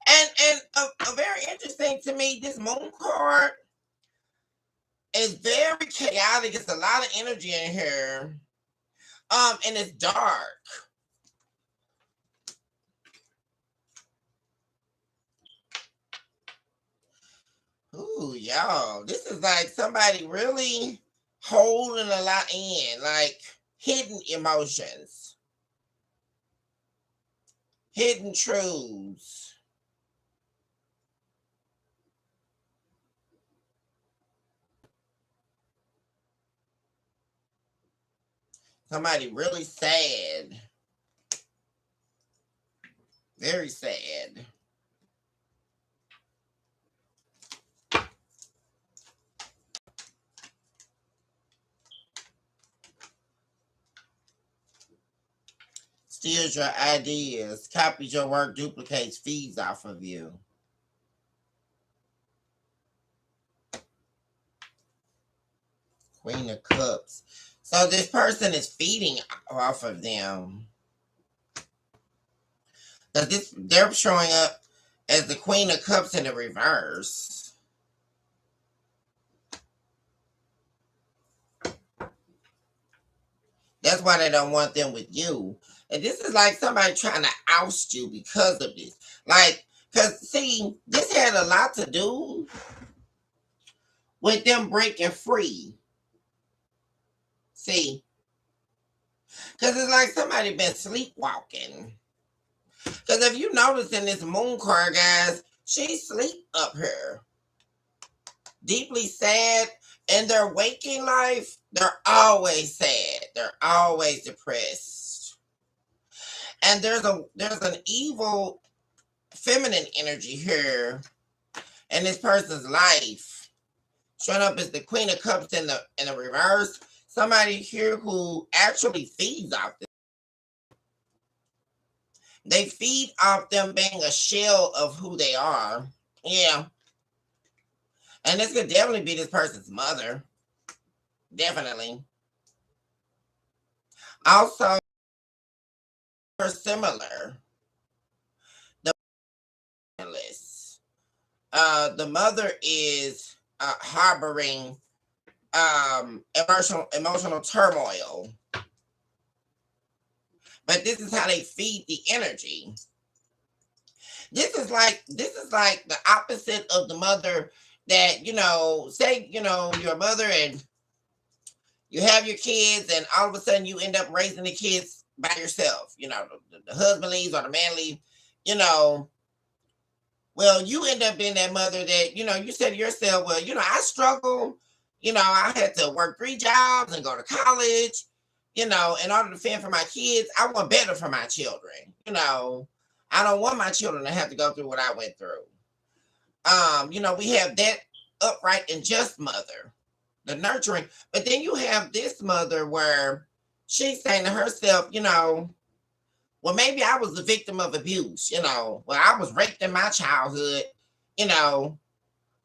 And a very interesting to me, this moon card is very chaotic. It's a lot of energy in here. And it's dark. Ooh, y'all. This is like somebody really holding a lot in, like hidden emotions, hidden truths. Somebody really sad. Very sad. Steals your ideas, copies your work, duplicates, feeds off of you. Queen of Cups. So this person is feeding off of them. They're showing up as the Queen of Cups in the reverse. That's why they don't want them with you. And this is like somebody trying to oust you because of this. Like, because, see, this had a lot to do with them breaking free. See? Because it's like somebody been sleepwalking. Because if you notice in this moon card, guys, she's sleep up here. Deeply sad. In their waking life, they're always sad. They're always depressed. And there's an evil feminine energy here in this person's life. Showing up as the Queen of Cups in the reverse. Somebody here who actually feeds off them. They feed off them being a shell of who they are. Yeah. And this could definitely be this person's mother. Definitely. Also, similar. The mother is harboring emotional turmoil. But this is how they feed the energy. This is like the opposite of the mother that, say, your mother and you have your kids and all of a sudden you end up raising the kids by yourself. The husband leaves or the man leaves, well, you end up being that mother that, you said to yourself, well, I struggle, I had to work 3 jobs and go to college, in order to fend for my kids. I want better for my children. I don't want my children to have to go through what I went through. We have that upright and just mother, the nurturing. But then you have this mother where she's saying to herself, well, Well, maybe I was the victim of abuse, Well, I was raped in my childhood, you know.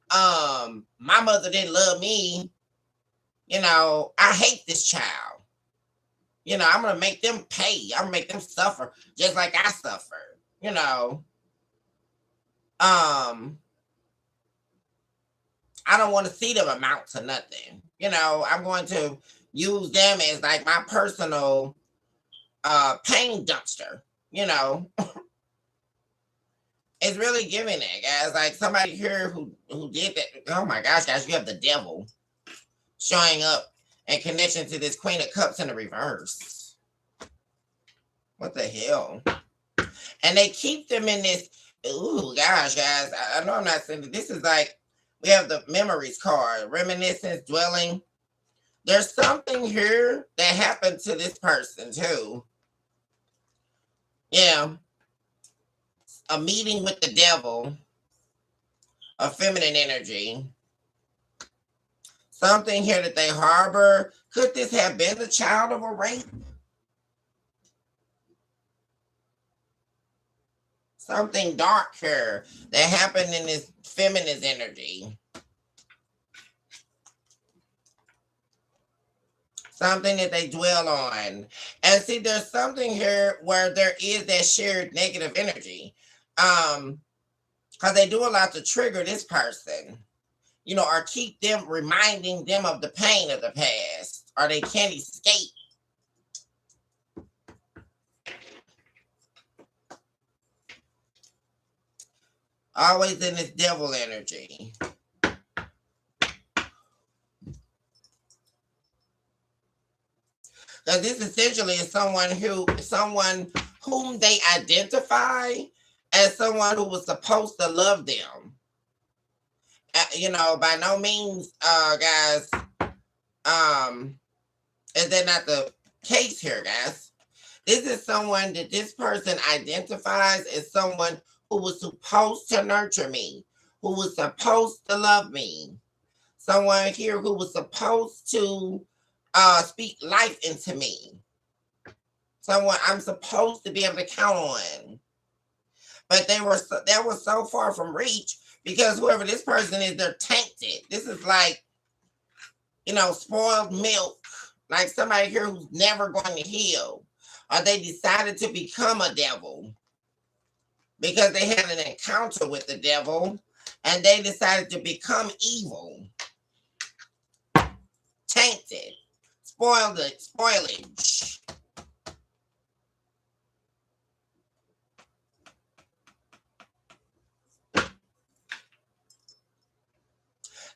My mother didn't love me, I hate this child. I'm gonna make them pay. I'm gonna make them suffer just like I suffered, Um, I don't want to see them amount to nothing. I'm going to use them as like my personal pain dumpster, you know. It's really giving it, guys. Like somebody here who did that. Oh my gosh, guys, you have the devil showing up in connection to this Queen of Cups in the reverse. What the hell? And they keep them in this. Ooh, gosh, guys. I know I'm not saying that. This is like we have the memories card, reminiscence, dwelling. There's something here that happened to this person too. Yeah. A meeting with the devil, a feminine energy. Something here that they harbor. Could this have been the child of a rape? Something dark here that happened in this feminine energy. Something that they dwell on. And see, there's something here where there is that shared negative energy. Because they do a lot to trigger this person, or keep them reminding them of the pain of the past, or they can't escape. Always in this devil energy. Because this essentially is someone whom they identify as someone who was supposed to love them. By no means, guys, is that not the case here, guys? This is someone that this person identifies as someone who was supposed to nurture me, who was supposed to love me. Someone here who was supposed to speak life into me. Someone I'm supposed to be able to count on. But that was so far from reach because whoever this person is, they're tainted. This is like, spoiled milk. Like somebody here who's never going to heal. Or they decided to become a devil because they had an encounter with the devil and they decided to become evil. Tainted. Spoilage.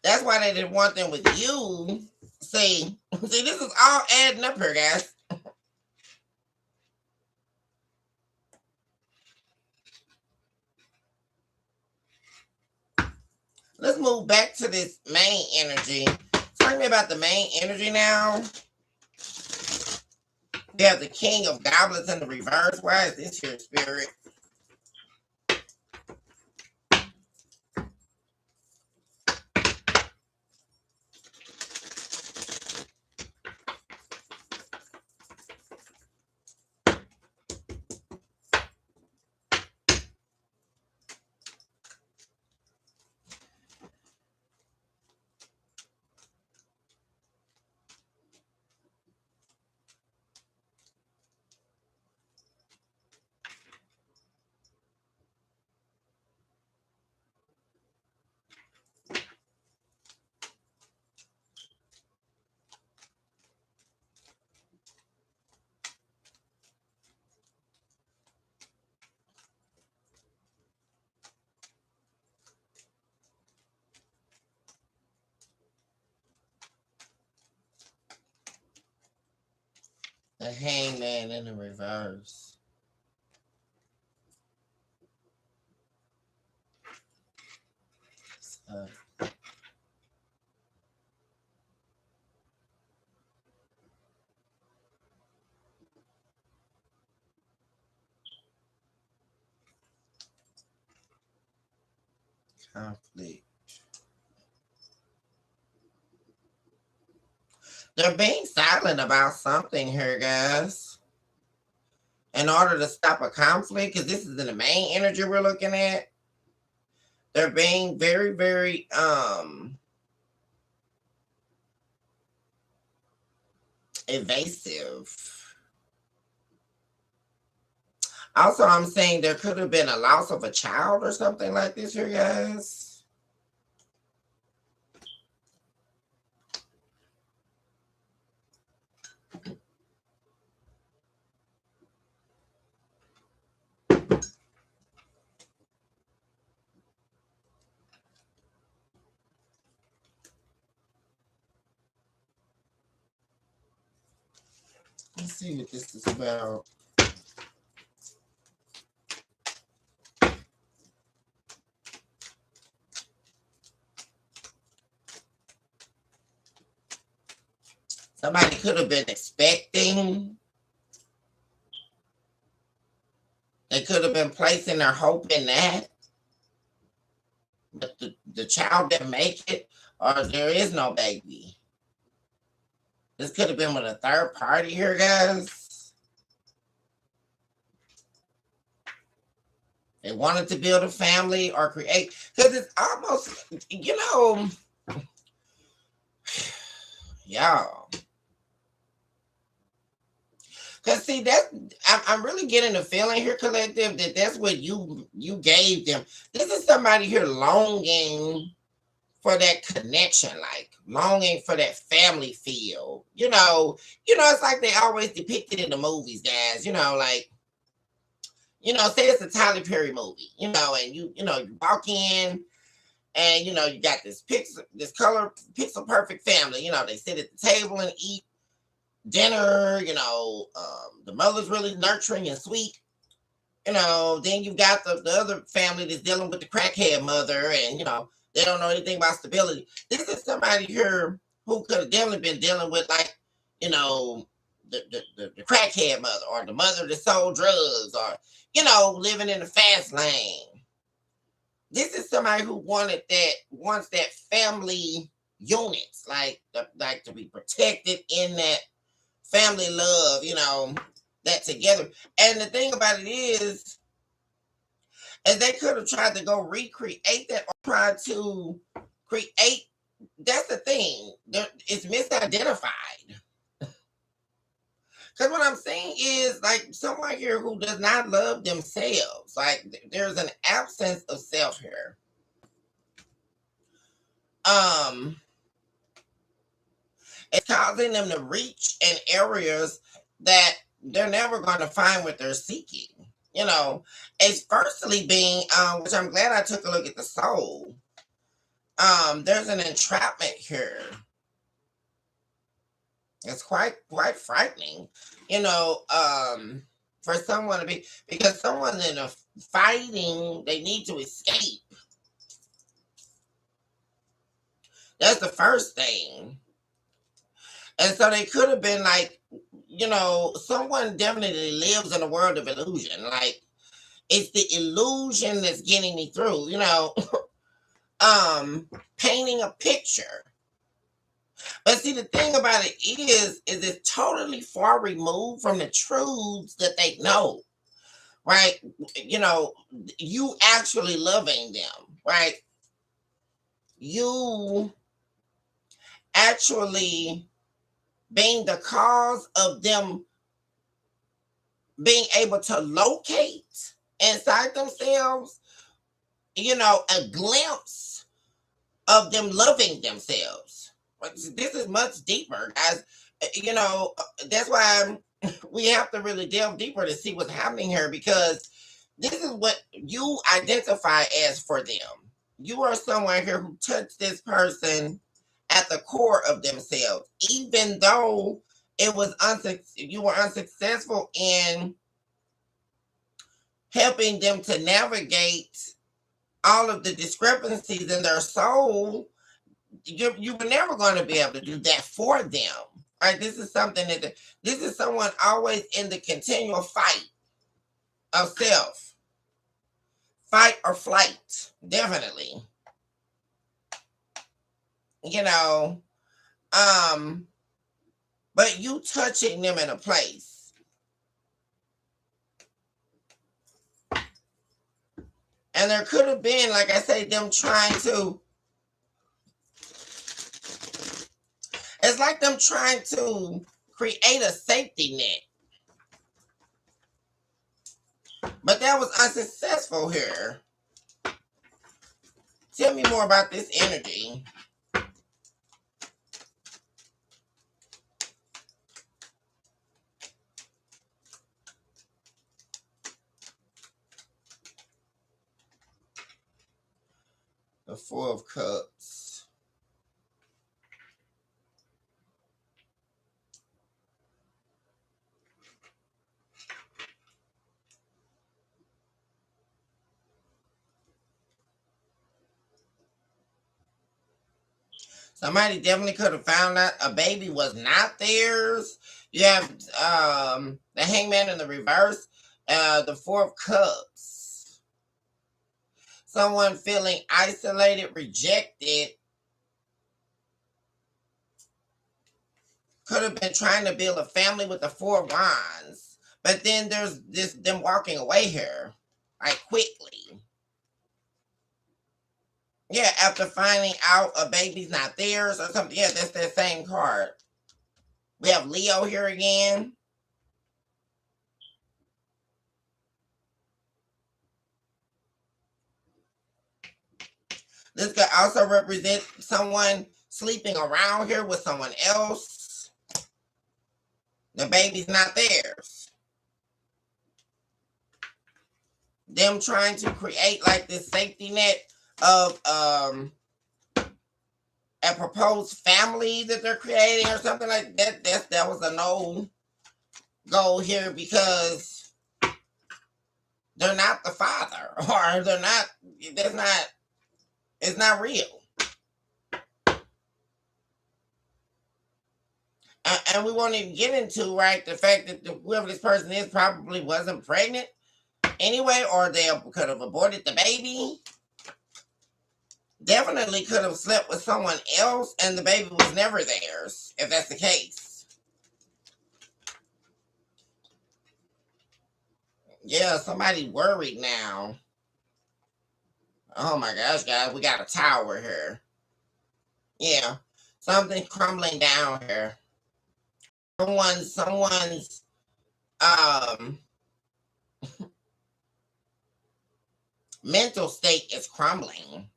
That's why they didn't want them with you. See, this is all adding up here, guys. Let's move back to this main energy. Talk to me about the main energy now. We have the King of Goblins in the reverse. Why is this here, Spirit? The Hangman in the reverse. Conflict. They're being silent about something here, guys. in order to stop a conflict, because this is in the main energy we're looking at. They're being very, very evasive. Also, I'm saying there could have been a loss of a child or something like this here, guys. Let's see what this is about. Somebody could have been expecting. They could have been placing their hope in that. But the child didn't make it, or there is no baby. This could have been with a third party here, guys. They wanted to build a family or create, because it's almost, y'all. Because see, I'm really getting the feeling here, collective, that that's what you gave them. This is somebody here longing for that connection, like longing for that family feel. It's like they always depicted in the movies, guys. Like, say it's a Tyler Perry movie, and you walk in and you got this color pixel perfect family. They sit at the table and eat dinner. The mother's really nurturing and sweet. Then you got the other family that's dealing with the crackhead mother, and they don't know anything about stability. This is somebody here who could have definitely been dealing with, like, the crackhead mother, or the mother that sold drugs, or living in the fast lane. This is somebody who wants that family units, like to be protected in that family love, that together. And the thing about it is they could have tried to go recreate that, or try to create. That's the thing. It's misidentified. Because what I'm saying is, like, someone here who does not love themselves. Like, there's an absence of self here. It's causing them to reach in areas that they're never going to find what they're seeking. It's firstly being, which I'm glad I took a look at the soul. There's an entrapment here. It's quite frightening, for someone to be, because someone in a fighting, they need to escape. That's the first thing. And so they could have been like, someone definitely lives in a world of illusion. Like, it's the illusion that's getting me through, painting a picture. But see, the thing about it is it's totally far removed from the truths that they know, right? You actually loving them, right? You actually being the cause of them being able to locate inside themselves, a glimpse of them loving themselves. This is much deeper, guys. That's why we have to really delve deeper to see what's happening here, because this is what you identify as for them. You are someone here who touched this person at the core of themselves, even though you were unsuccessful in helping them to navigate all of the discrepancies in their soul. You were never going to be able to do that for them. Right? This is something this is someone always in the continual fight of self. Fight or flight, definitely. But you touching them in a place And there could have been, like I say, them trying to, it's like them trying to create a safety net. But that was unsuccessful here. Tell me more about this energy. The Four of Cups. Somebody definitely could have found out a baby was not theirs. You have the Hangman in the reverse, the Four of Cups. Someone feeling isolated, rejected. Could have been trying to build a family with the Four of Wands. But then there's this them walking away here, like quickly. Yeah, after finding out a baby's not theirs or something. Yeah, that's that same card. We have Leo here again. This could also represent someone sleeping around here with someone else. The baby's not theirs. Them trying to create like this safety net of a proposed family that they're creating or something like that. That was a no go here because they're not the father, or they're not. That's not. It's not real. And we won't even get into the fact that whoever this person is probably wasn't pregnant anyway, or they could have aborted the baby. Definitely could have slept with someone else and the baby was never theirs, if that's the case. Yeah, somebody worried now. Oh my gosh, guys, we got a tower here. Yeah, something crumbling down here. Someone's mental state is crumbling.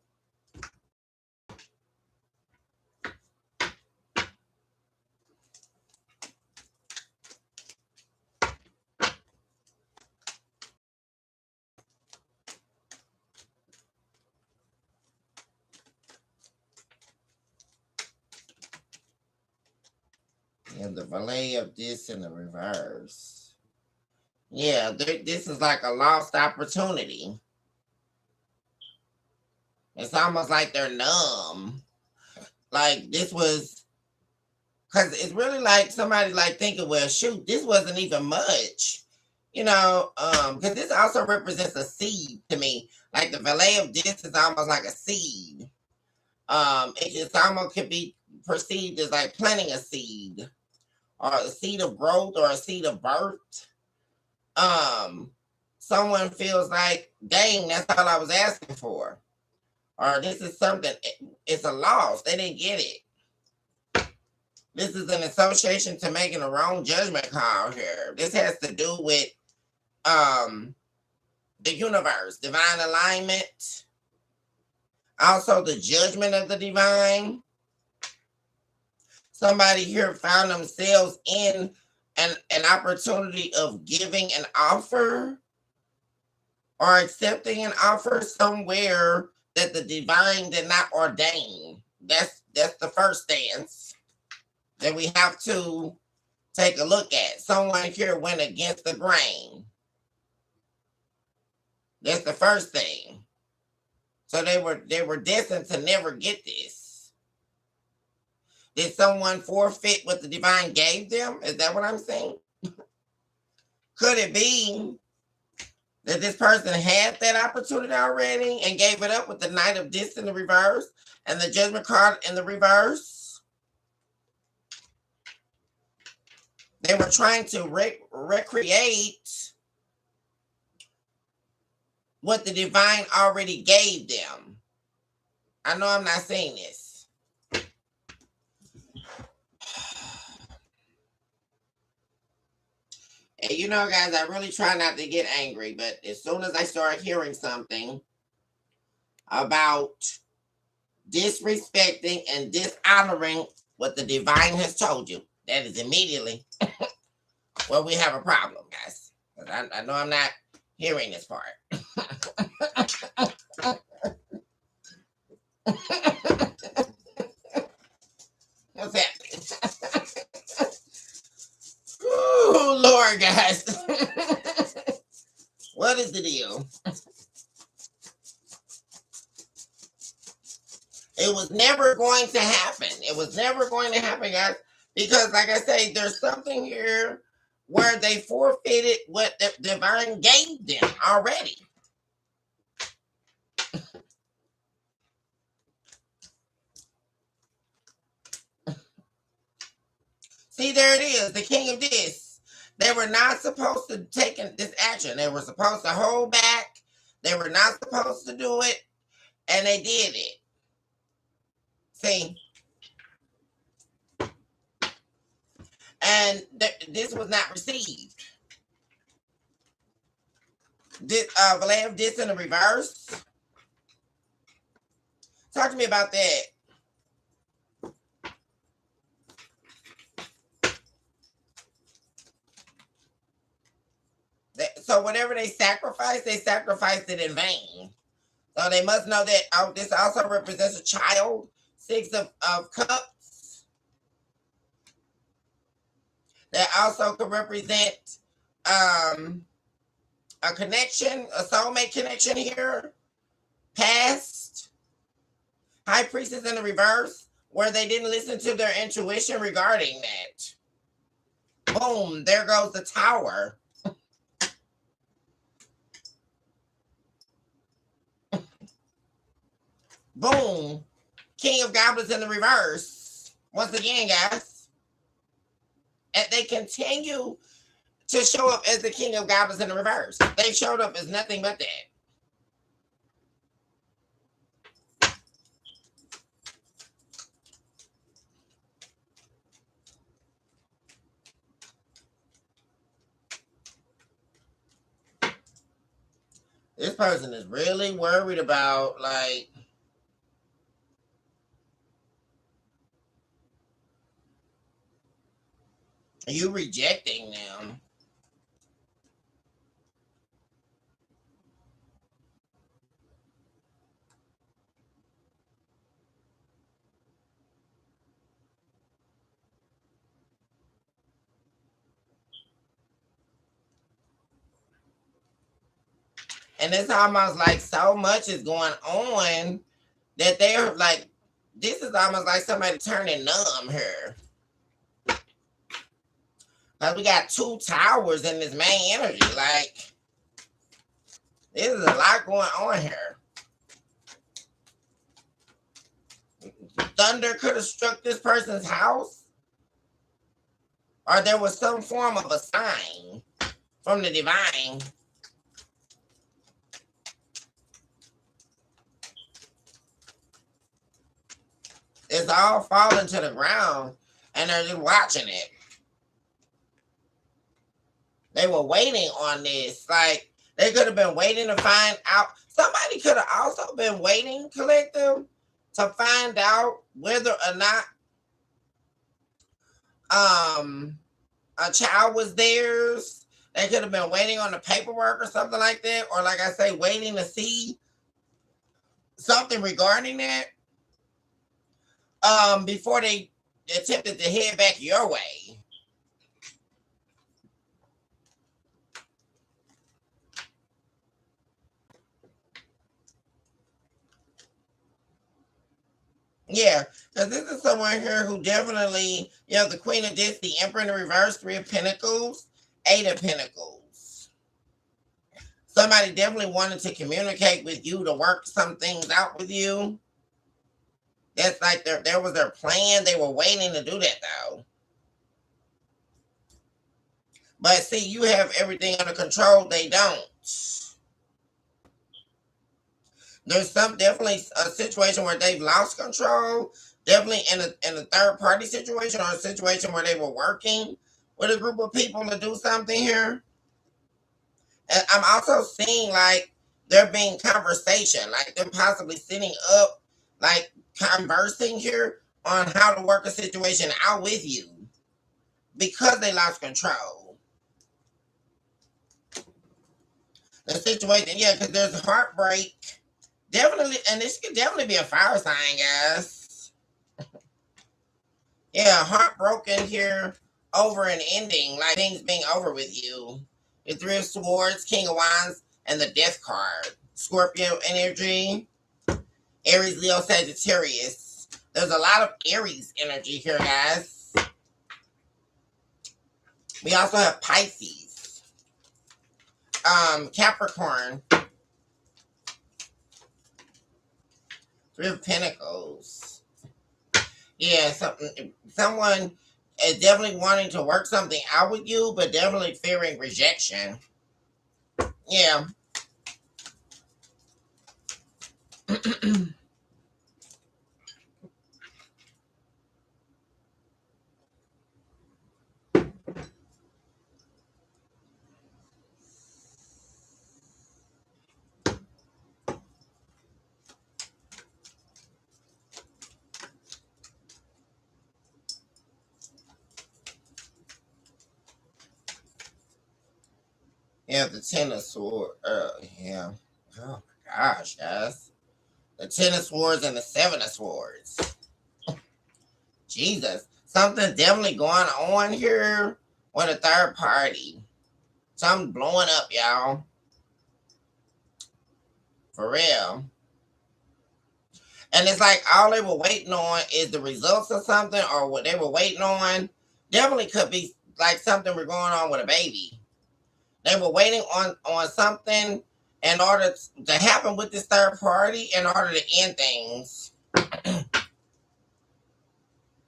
And the valet of this in the reverse. Yeah, this is like a lost opportunity. It's almost like they're numb. Like this was, because it's really like somebody like thinking, well, shoot, this wasn't even much. Because this also represents a seed to me. Like the valet of this is almost like a seed. It just almost could be perceived as like planting a seed, or a seed of growth, or a seed of birth. Someone feels like, dang, that's all I was asking for. Or this is something, it's a loss. They didn't get it. This is an association to making a wrong judgment call here. This has to do with the universe, divine alignment. Also the judgment of the divine. Somebody here found themselves in an opportunity of giving an offer or accepting an offer somewhere that the divine did not ordain. That's the first stance that we have to take a look at. Someone here went against the grain. That's the first thing. So they were destined to never get this. Did someone forfeit what the divine gave them? Is that what I'm saying? Could it be that this person had that opportunity already and gave it up with the Knight of Discs in the reverse and the Judgment card in the reverse? They were trying to recreate what the divine already gave them. I know I'm not saying this. And you know, guys, I really try not to get angry, but as soon as I start hearing something about disrespecting and dishonoring what the divine has told you, that is immediately where we have a problem, guys. I know I'm not hearing this part. What's happening? Oh, Lord, guys. What is the deal? It was never going to happen. It was never going to happen, guys. Because, like I say, there's something here where they forfeited what the divine gave them already. See, there it is, the king of this. They were not supposed to take this action. They were supposed to hold back. They were not supposed to do it, and they did it. See? And this was not received. This valet of this in the reverse. Talk to me about that. So whatever they sacrificed it in vain. So they must know that this also represents a child. 6 of cups. That also could represent a connection, a soulmate connection here. Past. High priestess in the reverse, where they didn't listen to their intuition regarding that. Boom, there goes the tower. Boom. King of Goblins in the reverse. Once again, guys. And they continue to show up as the King of Goblins in the reverse. They showed up as nothing but that. This person is really worried about, like, you rejecting them. And it's almost like so much is going on that they're like, this is almost like somebody turning numb here. Like, we got 2 towers in this main energy. Like, there's a lot going on here. Thunder could have struck this person's house. Or there was some form of a sign from the divine. It's all falling to the ground, and they're just watching it. They were waiting on this. Like, they could have been waiting to find out. Somebody could have also been waiting, collective, to find out whether or not a child was theirs. They could have been waiting on the paperwork or something like that. Or, like I say, waiting to see something regarding that. Before they attempted to head back your way. Yeah, because this is someone here who definitely, the Queen of this, the Emperor in the reverse, 3 of Pentacles, 8 of Pentacles. Somebody definitely wanted to communicate with you, to work some things out with you. That's like there was their plan. They were waiting to do that, though. But see, you have everything under control. They don't. There's definitely a situation where they've lost control. Definitely in a third party situation, or a situation where they were working with a group of people to do something here. And I'm also seeing like there being conversation, like them possibly sitting up, like conversing here on how to work a situation out with you because they lost control. The situation, yeah, because there's heartbreak. Definitely, and this could definitely be a fire sign, guys. Yeah, heartbroken here over an ending, like things being over with you. The Three of Swords, King of Wands, and the Death card. Scorpio energy, Aries, Leo, Sagittarius. There's a lot of Aries energy here, guys. We also have Pisces, Capricorn, Three of Pentacles. Yeah, someone is definitely wanting to work something out with you, but definitely fearing rejection. Yeah. Yeah, the Ten of Swords. Yeah. Oh my gosh, guys. The Ten of Swords and the Seven of Swords. Jesus. Something's definitely going on here with a third party. Something blowing up, y'all. For real. And it's like all they were waiting on is the results of something, or what they were waiting on. Definitely could be like something we're going on with a baby. They were waiting on something in order to happen with this third party in order to end things.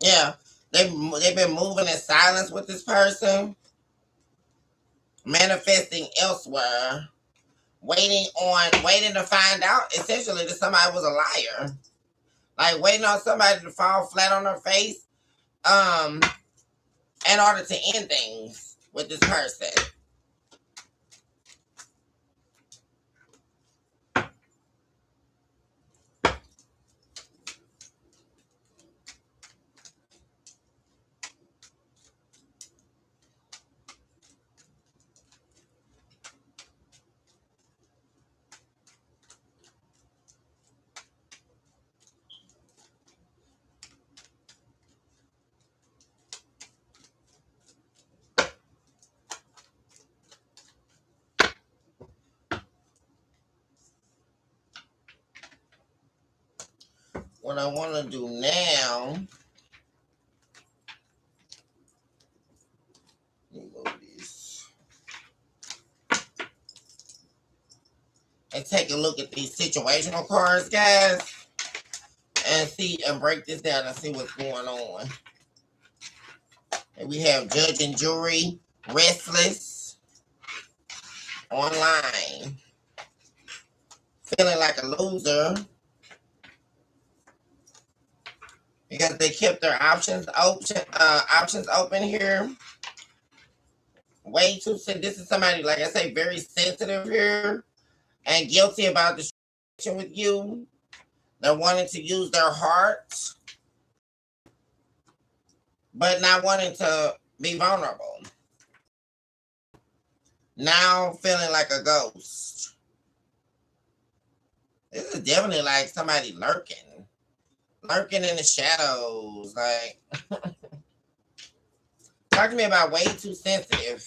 Yeah, they've been moving in silence with this person, manifesting elsewhere, waiting to find out essentially that somebody was a liar, like waiting on somebody to fall flat on their face, in order to end things with this person. What I want to do now, let me move this, and take a look at these situational cards, guys, and see and break this down and see what's going on. And we have Judge and Jury, Restless, Online, Feeling like a Loser, because they kept their options open here. Way too sensitive. This is somebody, like I say, very sensitive here, and guilty about the situation with you. They're wanting to use their heart, but not wanting to be vulnerable. Now feeling like a ghost. This is definitely like somebody lurking in the shadows. Like, talk to me about way too sensitive.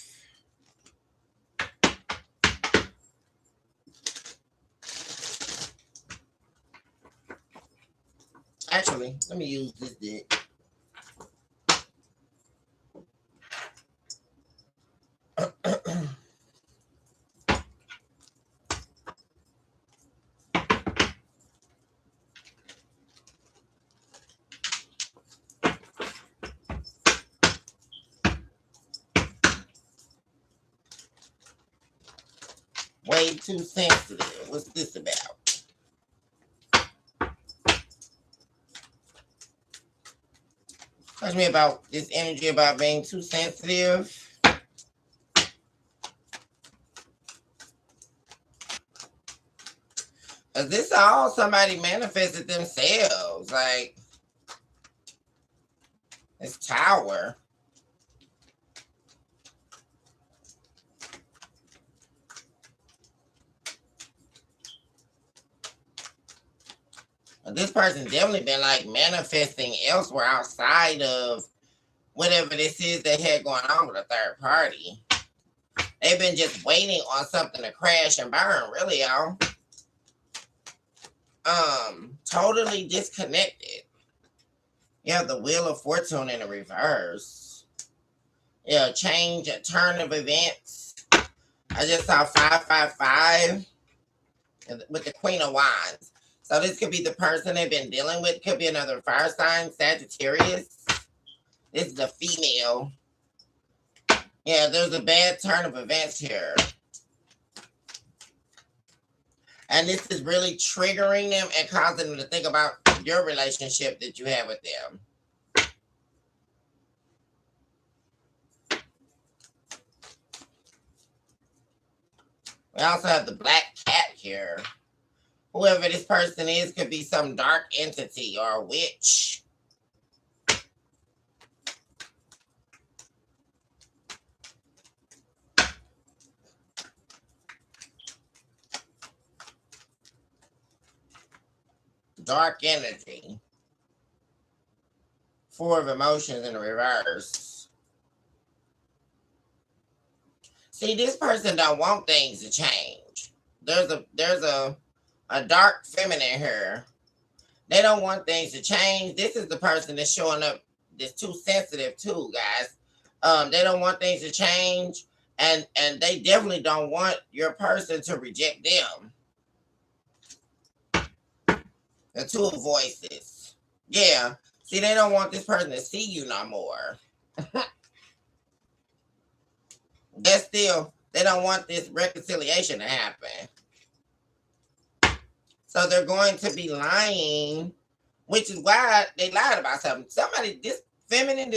Actually, let me use this deck. Way too sensitive. What's this about? Talk to me about this energy about being too sensitive. Is this all somebody manifested themselves? Like, this Tower. This person definitely been like manifesting elsewhere outside of whatever this is they had going on with a third party. They've been just waiting on something to crash and burn, really, y'all. Totally disconnected. You have the Wheel of Fortune in the reverse. Yeah, change, a turn of events. I just saw 555 with the Queen of Wands. So this could be the person they've been dealing with. Could be another fire sign, Sagittarius. This is a female. Yeah, there's a bad turn of events here. And this is really triggering them and causing them to think about your relationship that you have with them. We also have the Black Cat here. Whoever this person is could be some dark entity or a witch. Dark energy. Four of emotions in the reverse. See, this person don't want things to change. There's a dark feminine here. They don't want things to change. This is the person that's showing up that's too sensitive too, guys. They don't want things to change, and they definitely don't want your person to reject them. The Two of Voices. Yeah. See, they don't want this person to see you no more. They don't want this reconciliation to happen. So they're going to be lying, which is why they lied about something. Somebody, this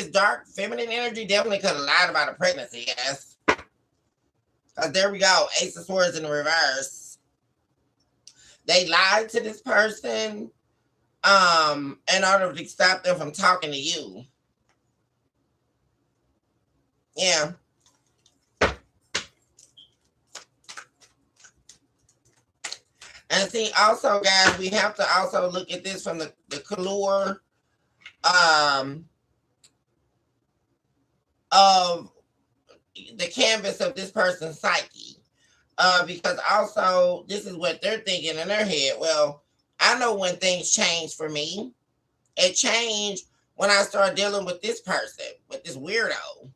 dark feminine energy definitely could have lied about a pregnancy, yes. Because there we go, Ace of Swords in the reverse. They lied to this person in order to stop them from talking to you. Yeah. And see, also, guys, we have to also look at this from the color of the canvas of this person's psyche. Because also, this is what they're thinking in their head. Well, I know when things change for me. It changed when I started dealing with this person, with this weirdo.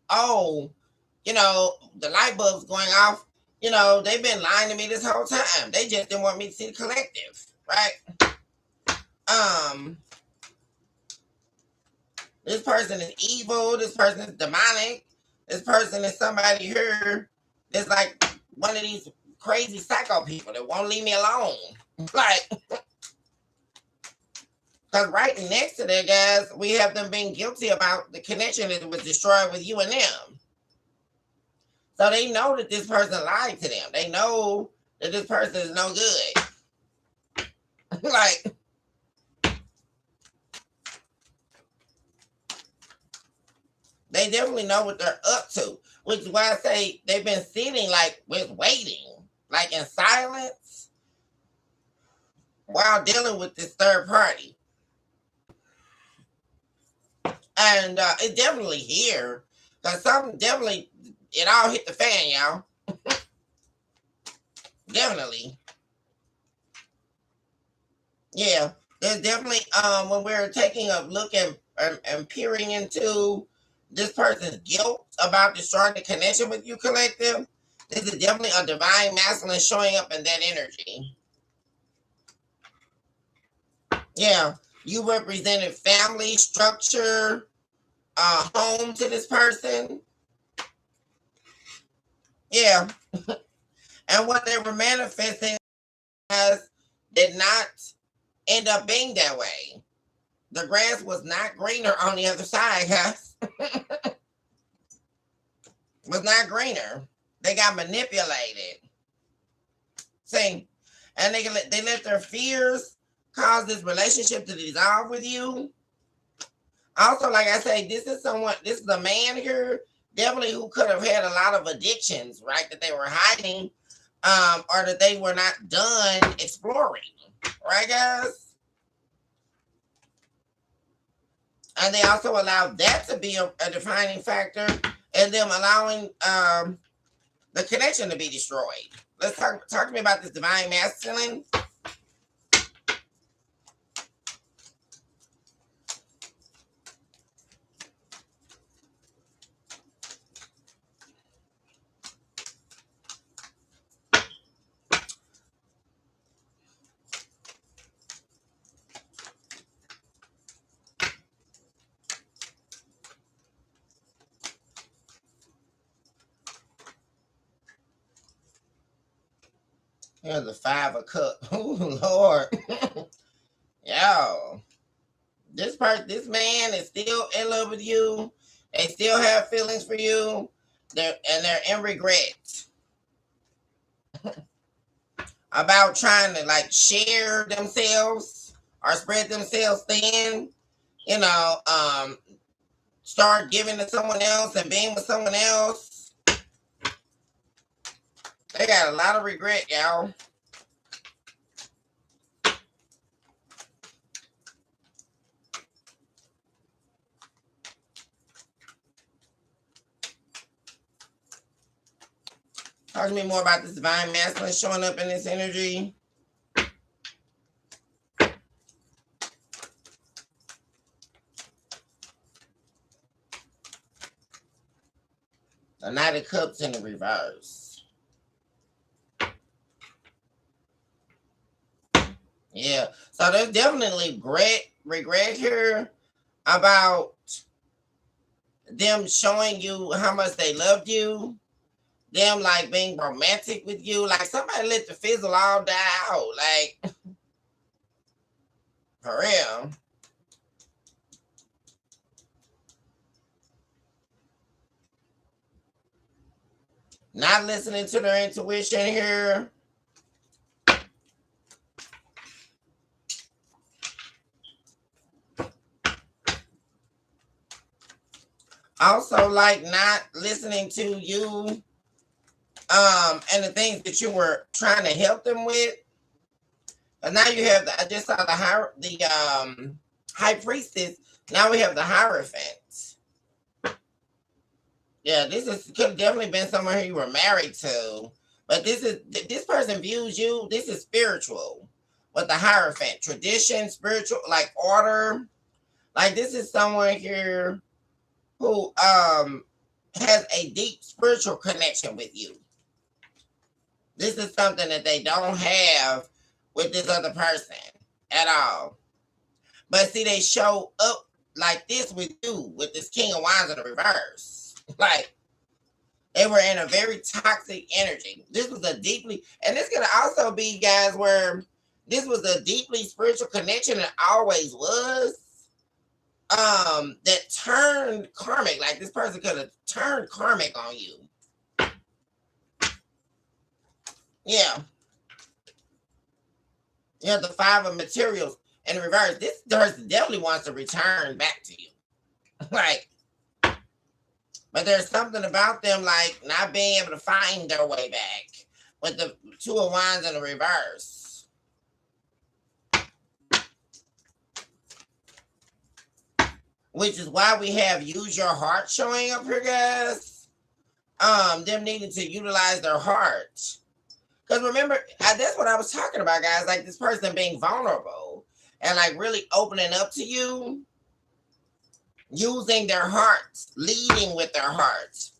Oh, the light bulb's going off. They've been lying to me this whole time. They just didn't want me to see the collective, right? This person is evil. This person is demonic. This person is somebody here that's like one of these crazy psycho people that won't leave me alone. Like, because right next to that, guys, we have them being guilty about the connection that was destroyed with you and them. So they know that this person lied to them. They know that this person is no good. Like, they definitely know what they're up to, which is why I say they've been sitting like with waiting, like in silence, while dealing with this third party. And it's definitely here, because something definitely, it all hit the fan, y'all. Definitely. Yeah, there's definitely, when we're taking a look and peering into this person's guilt about destroying the connection with you, collective, this is definitely a divine masculine showing up in that energy. Yeah, you represented family, structure, home to this person. Yeah. And what they were manifesting as did not end up being that way. The grass was not greener on the other side, guys. Was not greener. They got manipulated. See, and they let their fears cause this relationship to dissolve with you. Also, like I say, this is a man here, definitely who could have had a lot of addictions, right? That they were hiding, or that they were not done exploring, right, guys? And they also allowed that to be a defining factor in them allowing the connection to be destroyed. Let's talk to me about this divine masculine. Here's the 5 of Cups. Oh Lord. Yo. This man is still in love with you. They still have feelings for you. They're in regret about trying to like share themselves or spread themselves thin. You know, start giving to someone else and being with someone else. They got a lot of regret, y'all. Talk to me more about this divine masculine showing up in this energy. The Knight of Cups in the reverse. Yeah. So there's definitely regret here about them showing you how much they loved you. Them like being romantic with you. Like somebody let the fizzle all die out. Like for real. Not listening to their intuition here. Also, like not listening to you, and the things that you were trying to help them with. But now you have I just saw the high priestess. Now we have the Hierophant. Yeah, could have definitely been someone who you were married to. But this person views you. This is spiritual. With the Hierophant, tradition, spiritual, like order. Like this is someone here who has a deep spiritual connection with you. This is something that they don't have with this other person at all. But see, they show up like this with you, with this King of Wands in the reverse. Like they were in a very toxic energy. This was a deeply, and this could also be, guys, where this was a deeply spiritual connection and always was. That turned karmic. Like this person could have turned karmic on you. Yeah. Yeah, the 5 of materials in reverse. This person definitely wants to return back to you. Like, but there's something about them like not being able to find their way back with the 2 of Wands in the reverse. Which is why we have use your heart showing up here, guys. Them needing to utilize their heart. Because remember, that's what I was talking about, guys. Like this person being vulnerable and like really opening up to you, using their hearts, leading with their hearts.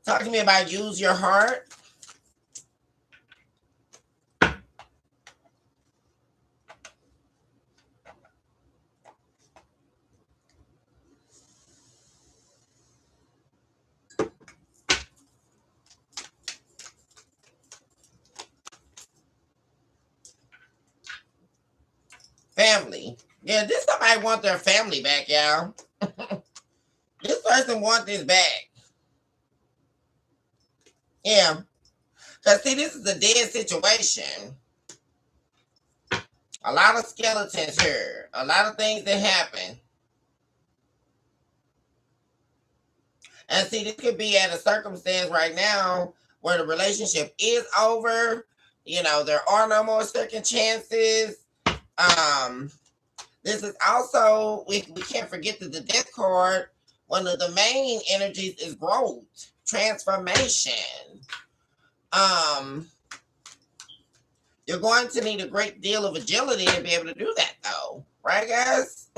Talk to me about use your heart. Yeah, this somebody want their family back, y'all. This person want this back. Yeah. Because, see, this is a dead situation. A lot of skeletons here. A lot of things that happen. And see, this could be at a circumstance right now where the relationship is over. You know, there are no more second chances. This is also, we can't forget that the death card, one of the main energies is growth, transformation. You're going to need a great deal of agility to be able to do that, though. Right, guys?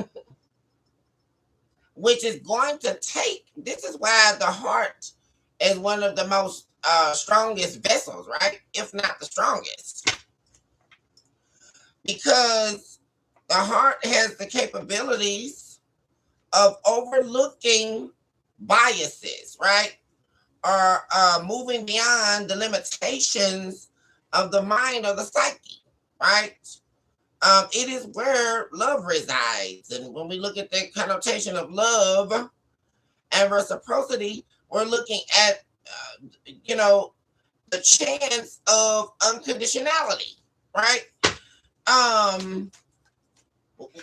Which is going to take, this is why the heart is one of the most strongest vessels, right? If not the strongest. Because the heart has the capabilities of overlooking biases, right? Or moving beyond the limitations of the mind or the psyche, right? It is where love resides. And when we look at the connotation of love and reciprocity, we're looking at, you know, the chance of unconditionality, right?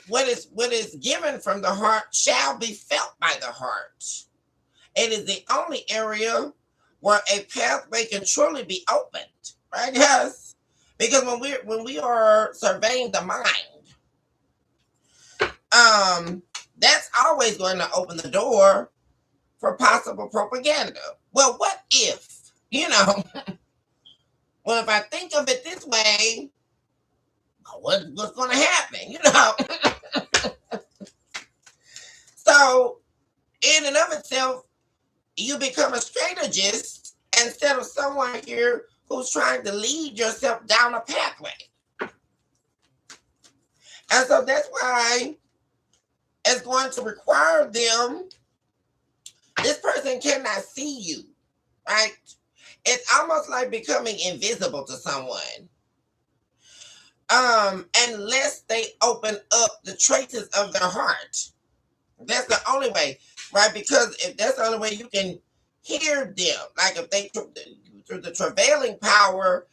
What is given from the heart shall be felt by the heart. It is the only area where a pathway can truly be opened, right, guys? Because when we are surveying the mind, that's always going to open the door for possible propaganda. Well, what if, you know, well, if I think of it this way, what's going to happen, you know? So, in and of itself, you become a strategist instead of someone here who's trying to lead yourself down a pathway. And so that's why it's going to require them, this person cannot see you, right? It's almost like becoming invisible to someone. Unless they open up the traces of their heart. That's the only way, right? Because if that's the only way you can hear them, like if they through the travailing power,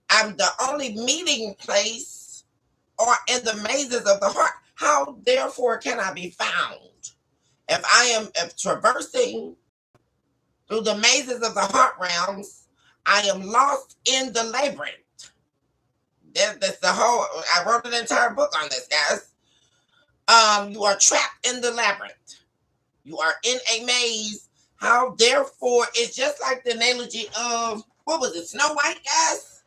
I'm the only meeting place or in the mazes of the heart. How therefore can I be found? If traversing through the mazes of the heart realms, I am lost in the labyrinth. That's the whole. I wrote an entire book on this, guys. You are trapped in the labyrinth. You are in a maze. How therefore, it's just like the analogy of, what was it, Snow White, guys?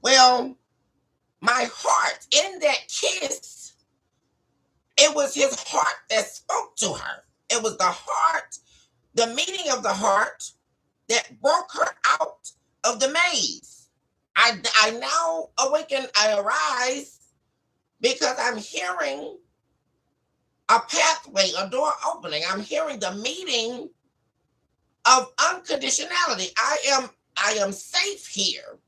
Well, my heart in that kiss, it was his heart that spoke to her. It was the heart, the meeting of the heart that broke her out of the maze. I now awaken, I arise because I'm hearing a pathway, a door opening. I'm hearing the meeting of unconditionality. I am safe here.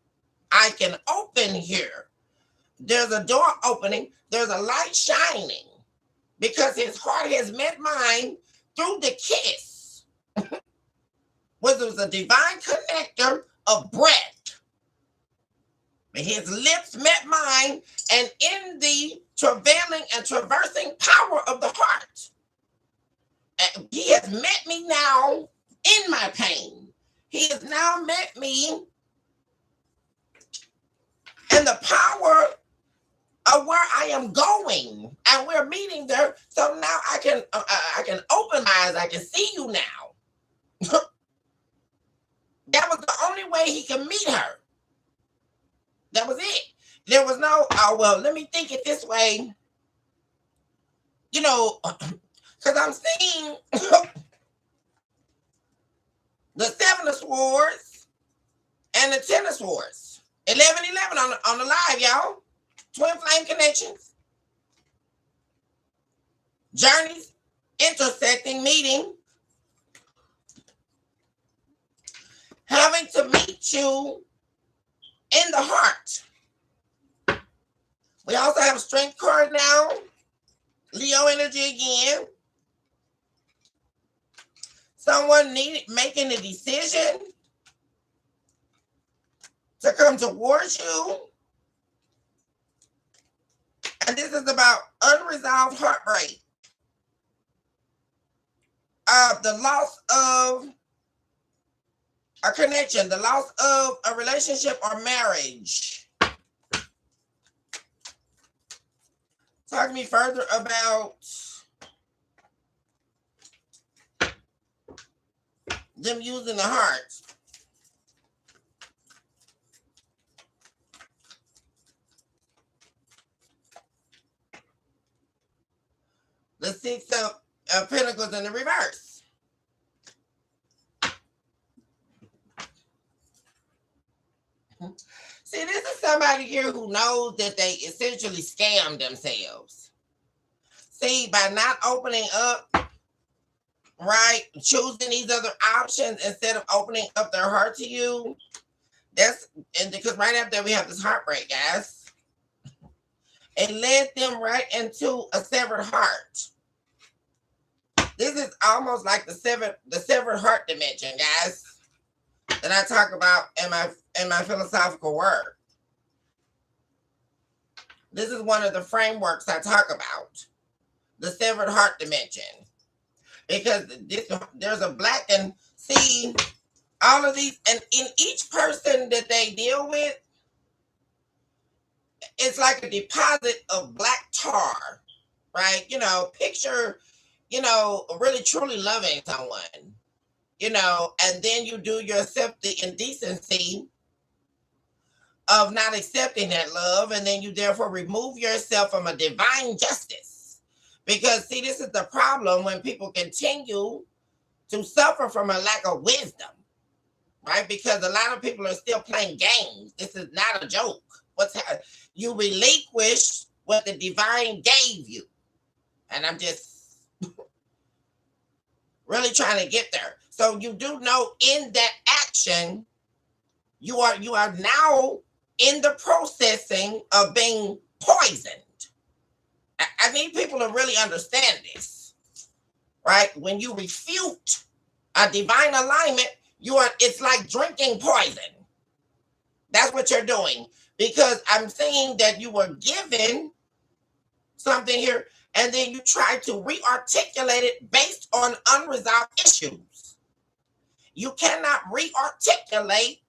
I can open here. There's a door opening. There's a light shining because his heart has met mine through the kiss. Which was a divine connector of breath. His lips met mine, and in the travailing and traversing power of the heart, he has met me now in my pain. He has now met me in the power of where I am going, and we're meeting there. So now I can open my eyes. I can see you now. That was the only way he could meet her. That was it. There was no, oh, well, let me think it this way. You know, because I'm seeing the Seven of Swords and the Ten of Swords. 11-11 on the live, y'all. Twin flame connections. Journeys, intersecting, meeting. Having to meet you in the heart. We also have strength card now. Leo energy again. Someone making a decision to come towards you. And this is about unresolved heartbreak. The loss of a connection, the loss of a relationship or marriage. Talk to me further about them using the heart. The Six of Pentacles in the reverse. See, this is somebody here who knows that they essentially scammed themselves. See, by not opening up, right, choosing these other options instead of opening up their heart to you. And because right after we have this heartbreak, guys. It led them right into a severed heart. This is almost like the severed heart dimension, guys, that I talk about in my philosophical work. This is one of the frameworks I talk about, the severed heart dimension, because there's a black and see all of these, and in each person that they deal with, it's like a deposit of black tar, right? You know, picture, you know, really truly loving someone, you know, and then you do yourself the indecency of not accepting that love, and then you therefore remove yourself from a divine justice. Because, see, this is the problem when people continue to suffer from a lack of wisdom, right? Because a lot of people are still playing games. This is not a joke. What's happening? You relinquish what the divine gave you. And I'm just really trying to get there. So you do know in that action, you are now in the processing of being poisoned. I need people to really understand this, right? When you refute a divine alignment, it's like drinking poison. That's what you're doing. Because I'm saying that you were given something here, and then you try to re-articulate it based on unresolved issues. You cannot re-articulate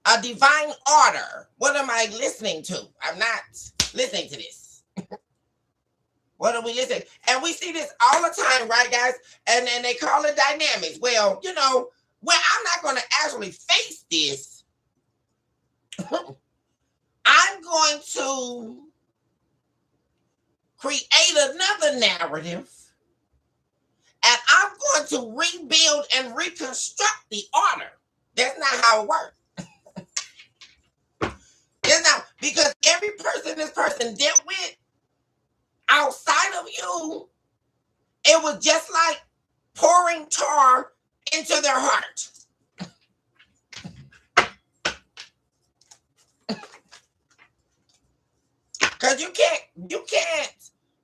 a divine order. What am I listening to? I'm not listening to this. What are we listening? And we see this all the time, right, guys? And then they call it dynamics. Well, you know, I'm not going to actually face this. I'm going to create another narrative, and I'm going to rebuild and reconstruct the order. That's not how it works. It's not, because every person this person dealt with outside of you, it was just like pouring tar into their heart. Because you can't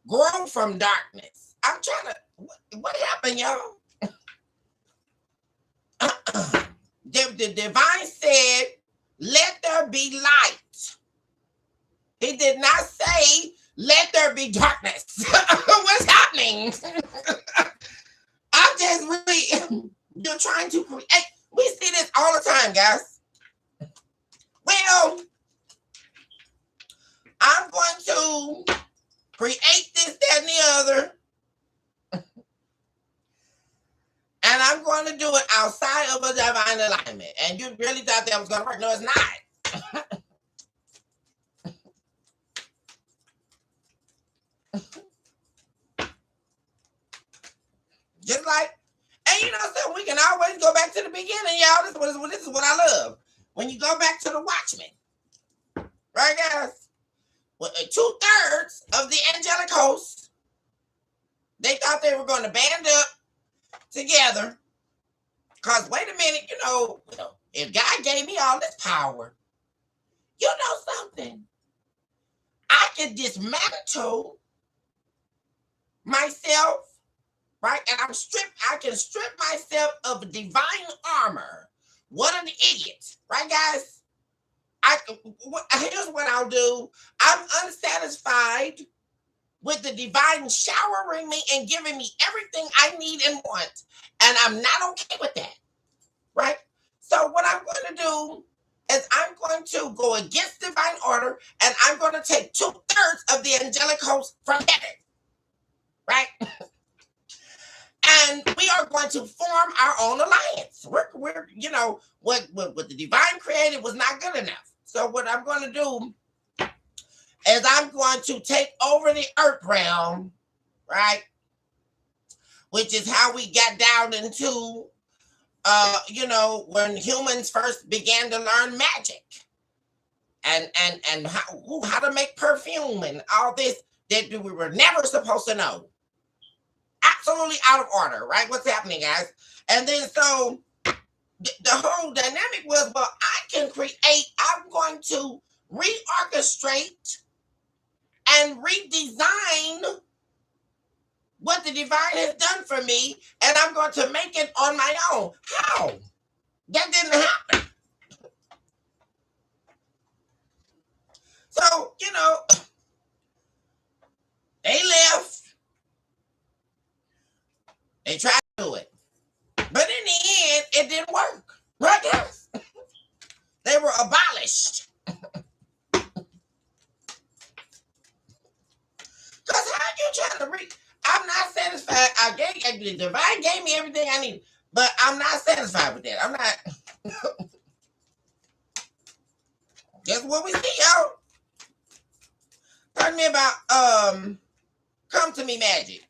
grow from darkness. I'm trying to, what happened, y'all? The divine said, let there be light. He did not say, let there be darkness. What's happening? I'm just really, you're trying to create. We see this all the time, guys. Well, I'm going to create this, that, and the other. And I'm going to do it outside of a divine alignment. And you really thought that was going to work. No, it's not. Just like, and you know, so we can always go back to the beginning, y'all. This is what I love. When you go back to the Watchmen. Right, guys? Well, 2/3 of the angelic hosts, they thought they were going to band up together. Because, wait a minute, you know, if God gave me all this power, you know something? I can dismantle myself, right? And I can strip myself of divine armor. What an idiot, right, guys? Here's what I'll do. I'm unsatisfied with the divine showering me and giving me everything I need and want. And I'm not okay with that, right? So what I'm going to do is I'm going to go against divine order and I'm going to take 2/3 of the angelic host from heaven, right? And we are going to form our own alliance. We're what the divine created was not good enough. So what I'm going to do is I'm going to take over the earth realm, right? Which is how we got down into, when humans first began to learn magic and how to make perfume and all this that we were never supposed to know. Absolutely out of order, right? What's happening, guys? And then so the whole dynamic was, well, I can create, I'm going to reorchestrate and redesign what the divine has done for me, and I'm going to make it on my own. How? That didn't happen. So, they left. They tried to do it. But in the end, it didn't work. Right, guys? They were abolished. Because how you trying to read? I'm not satisfied. The divine gave me everything I need, but I'm not satisfied with that. I'm not. Guess what we see, y'all? Talk to me about come to me magic.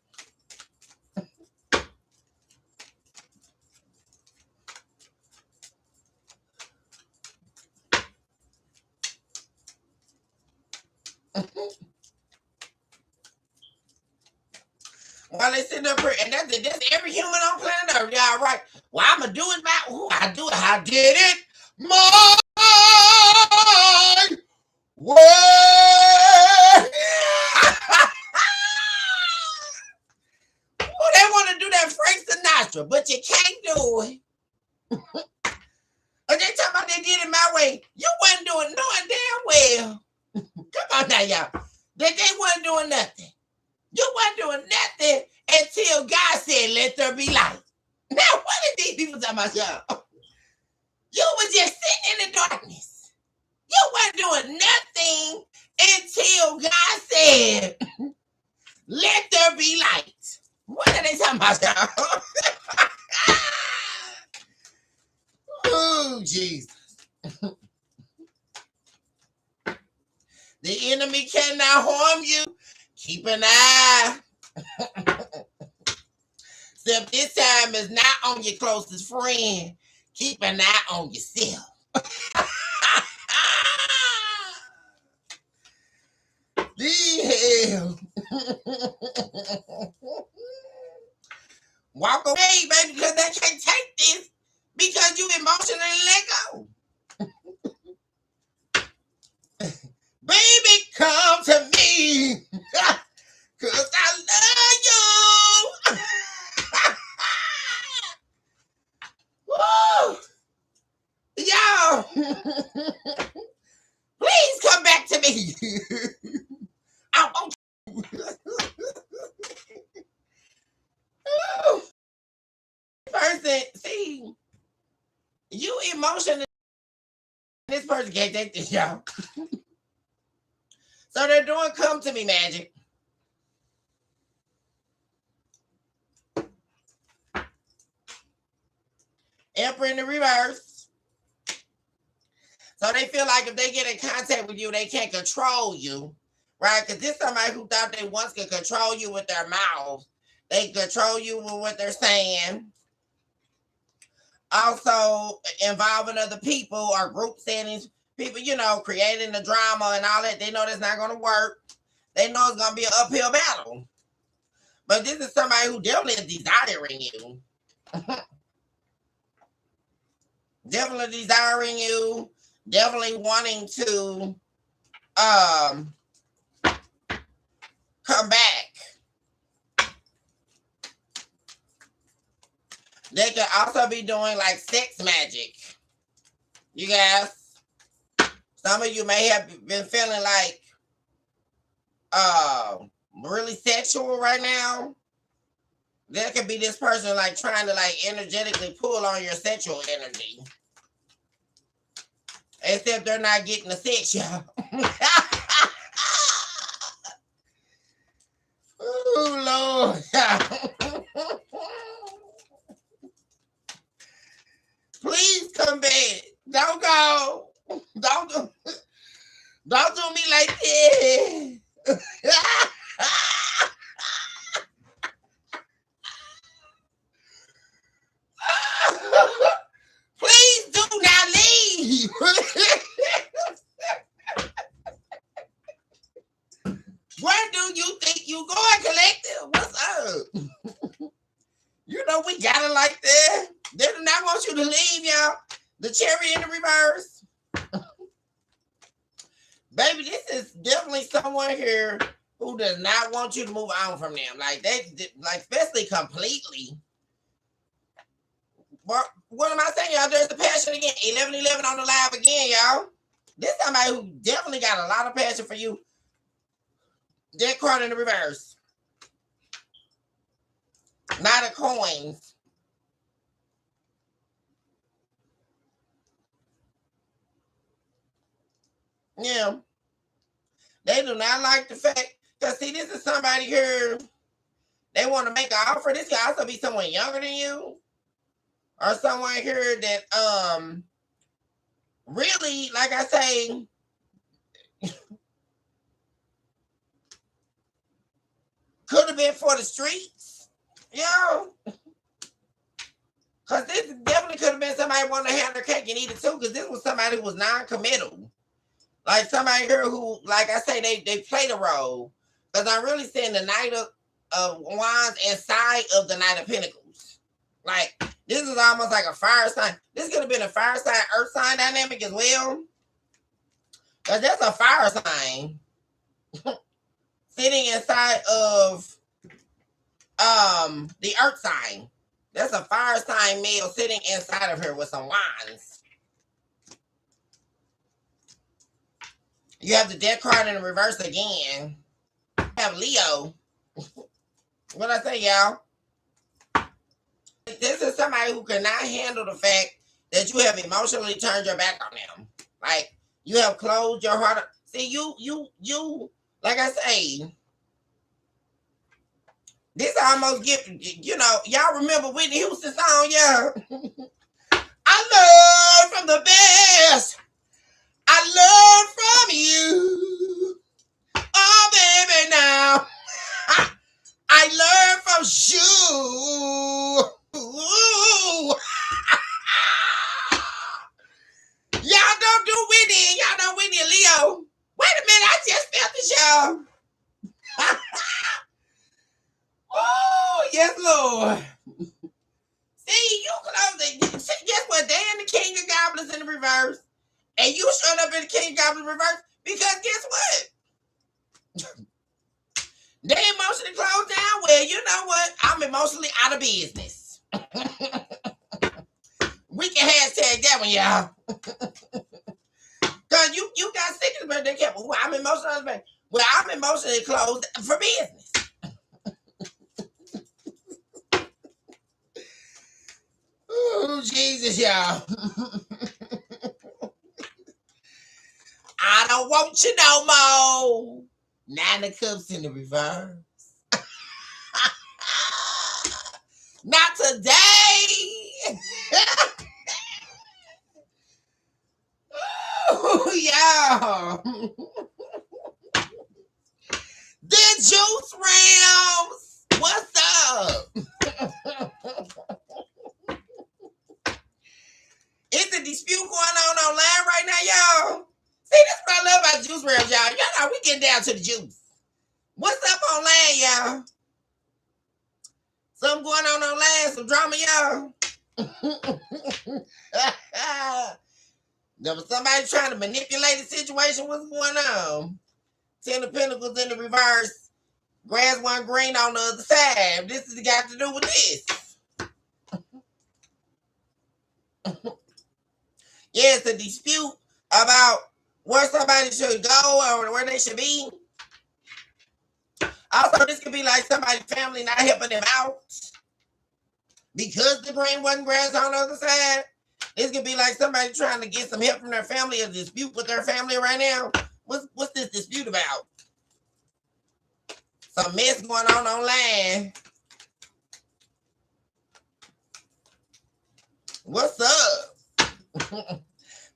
While they sitting up here, and that's every human on planet Earth. Yeah, right. Well, I'm gonna do it I do it. I did it my way. Oh, they want to do that Frank Sinatra, but you can't do it. And they talking about they did it my way. You wasn't doing knowing damn well. Come on now, y'all. They wasn't doing nothing. You wasn't doing nothing until God said, let there be light. Now, what are these people talking about, y'all? You was just sitting in the darkness. You weren't doing nothing until God said, let there be light. What are they talking about, y'all? Oh, Jesus. The enemy cannot harm you. Keep an eye. Except this time is not on your closest friend. Keep an eye on yourself. The hell. Walk away, baby, because they can't take this because you emotionally let go. Baby, come to me. Because I love you. Y'all. Please come back to me. I want you. Person, see, you emotionally, this person can't take this, y'all. So they're doing come to me magic. Emperor in the reverse. So they feel like if they get in contact with you, they can't control you, right? Because this is somebody who thought they once could control you with their mouth. They control you with what they're saying. Also involving other people or group settings. People, creating the drama and all that. They know that's not going to work. They know it's going to be an uphill battle. But this is somebody who definitely is desiring you. Definitely desiring you. Definitely wanting to They could also be doing like sex magic. You guys, some of you may have been feeling like really sexual right now. There could be this person like trying to like energetically pull on your sexual energy. Except they're not getting the sex, y'all. Oh, Lord. Please come back. Don't go. Don't do me like this. Please do not leave. Where do you think you going, Collective? What's up? You know we got it like that. They do not want you to leave, y'all. The cherry in the reverse. Baby, this is definitely someone here who does not want you to move on from them. Like especially completely. What am I saying, y'all? There's the passion again. 1111 on the live again, y'all. This is somebody who definitely got a lot of passion for you. Dead card in the reverse. Knight of coins. Yeah. They do not like the fact, because see, this is somebody here, they want to make an offer. This could also be someone younger than you. Or someone here that really, like I say, could have been for the streets. You know? Because this definitely could have been somebody wanting to have their cake and eat it too, because this was somebody who was non-committal. Like somebody here who, like I say, they played a role. Because I'm really seeing the Knight of Wands inside of the Knight of Pentacles. Like, this is almost like a fire sign. This could have been a fire sign, earth sign dynamic as well. Because that's a fire sign. Sitting inside of the earth sign. That's a fire sign male sitting inside of her with some wands. You have the death card in the reverse again. You have Leo. What I say, y'all? This is somebody who cannot handle the fact that you have emotionally turned your back on them. Like, you have closed your heart. See, you, like I say, this almost get, you know, y'all remember Whitney Houston song, yeah? I learned from the best. I learned from you. Oh, baby, now. I learned from you. Ooh. Y'all don't do Whitney. Y'all know Whitney and Leo. Wait a minute. I just felt the show. Oh, yes, Lord. See, you close. Guess what? They in the King of Goblins in the reverse. And you showed up in the King of Goblins reverse. Because guess what? They emotionally closed down. Well, you know what? I'm emotionally out of business. We can hashtag that one, y'all. Because you got sick of the birthday cap. Well, I'm emotionally, well, I'm emotionally closed for business. Oh, Jesus, y'all. I don't want you no more. 9 of Cups in the reverse. Not today. Oh, yeah. The Juice Rams. What's up? It's a dispute going on online right now, y'all. See, this is what I love about Juice Rams, y'all. Y'all know we getting down to the juice. What's up online, y'all? Something going on online, some drama, y'all. There was somebody trying to manipulate the situation. What's going on? 10 of Pentacles in the reverse. Grass one green on the other side. This has got to do with this. Yeah, it's a dispute about where somebody should go or where they should be. Also, this could be like somebody's family not helping them out because the green wasn't grass on the other side. This could be like somebody trying to get some help from their family, a dispute with their family right now. What's this dispute about? Some mess going on online. What's up?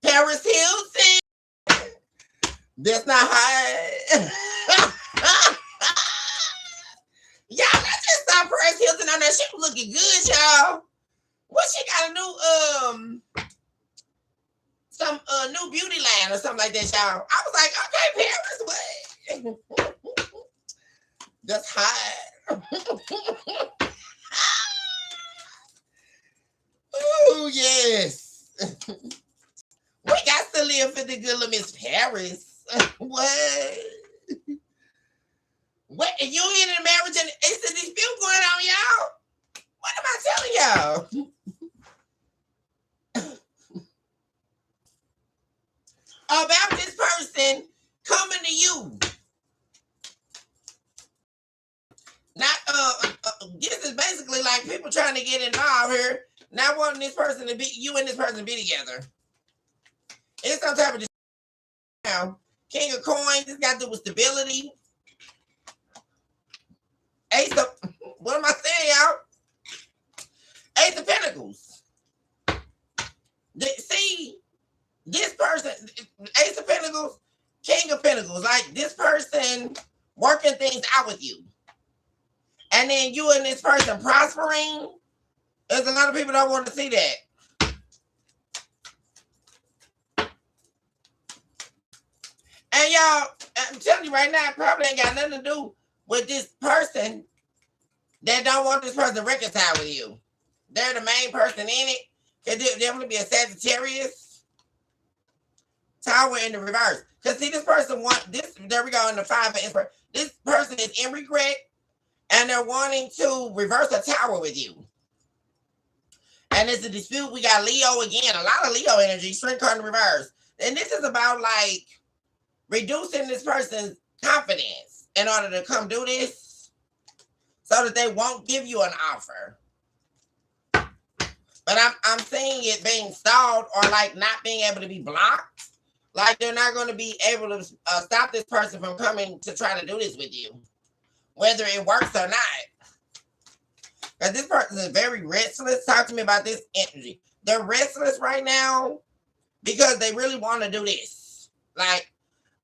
Paris Hilton. That's not high. Y'all, I just saw Paris Hilton on there. She was looking good, y'all. What, she got a new some new beauty line or something like that, y'all. I was like, okay, Paris, what? That's hot. Oh, yes. We got to live for the good of Miss Paris. What? What? And you in a marriage and it's a dispute going on, y'all? What am I telling y'all? About this person coming to you. Not this is basically like people trying to get involved here, not wanting this person to be you and this person to be together. It's some type of now. King of Coins, this got to do with stability. Ace of, what am I saying, y'all? Ace of Pentacles. See, this person, Ace of Pentacles, King of Pentacles, like this person working things out with you. And then you and this person prospering. There's a lot of people that don't want to see that. And y'all, I'm telling you right now, it probably ain't got nothing to do with this person that don't want this person to reconcile with you. They're the main person in it. Could definitely be a Sagittarius. Tower in the reverse. Because see, this person there we go in the 5 of inspiration. This person is in regret and they're wanting to reverse a tower with you. And it's a dispute. We got Leo again. A lot of Leo energy. Strength card in reverse. And this is about like reducing this person's confidence in order to come do this so that they won't give you an offer. But I'm seeing it being stalled or like not being able to be blocked. Like they're not going to be able to stop this person from coming to try to do this with you, whether it works or not. Because this person is very restless. Talk to me about this energy. They're restless right now because they really want to do this. Like,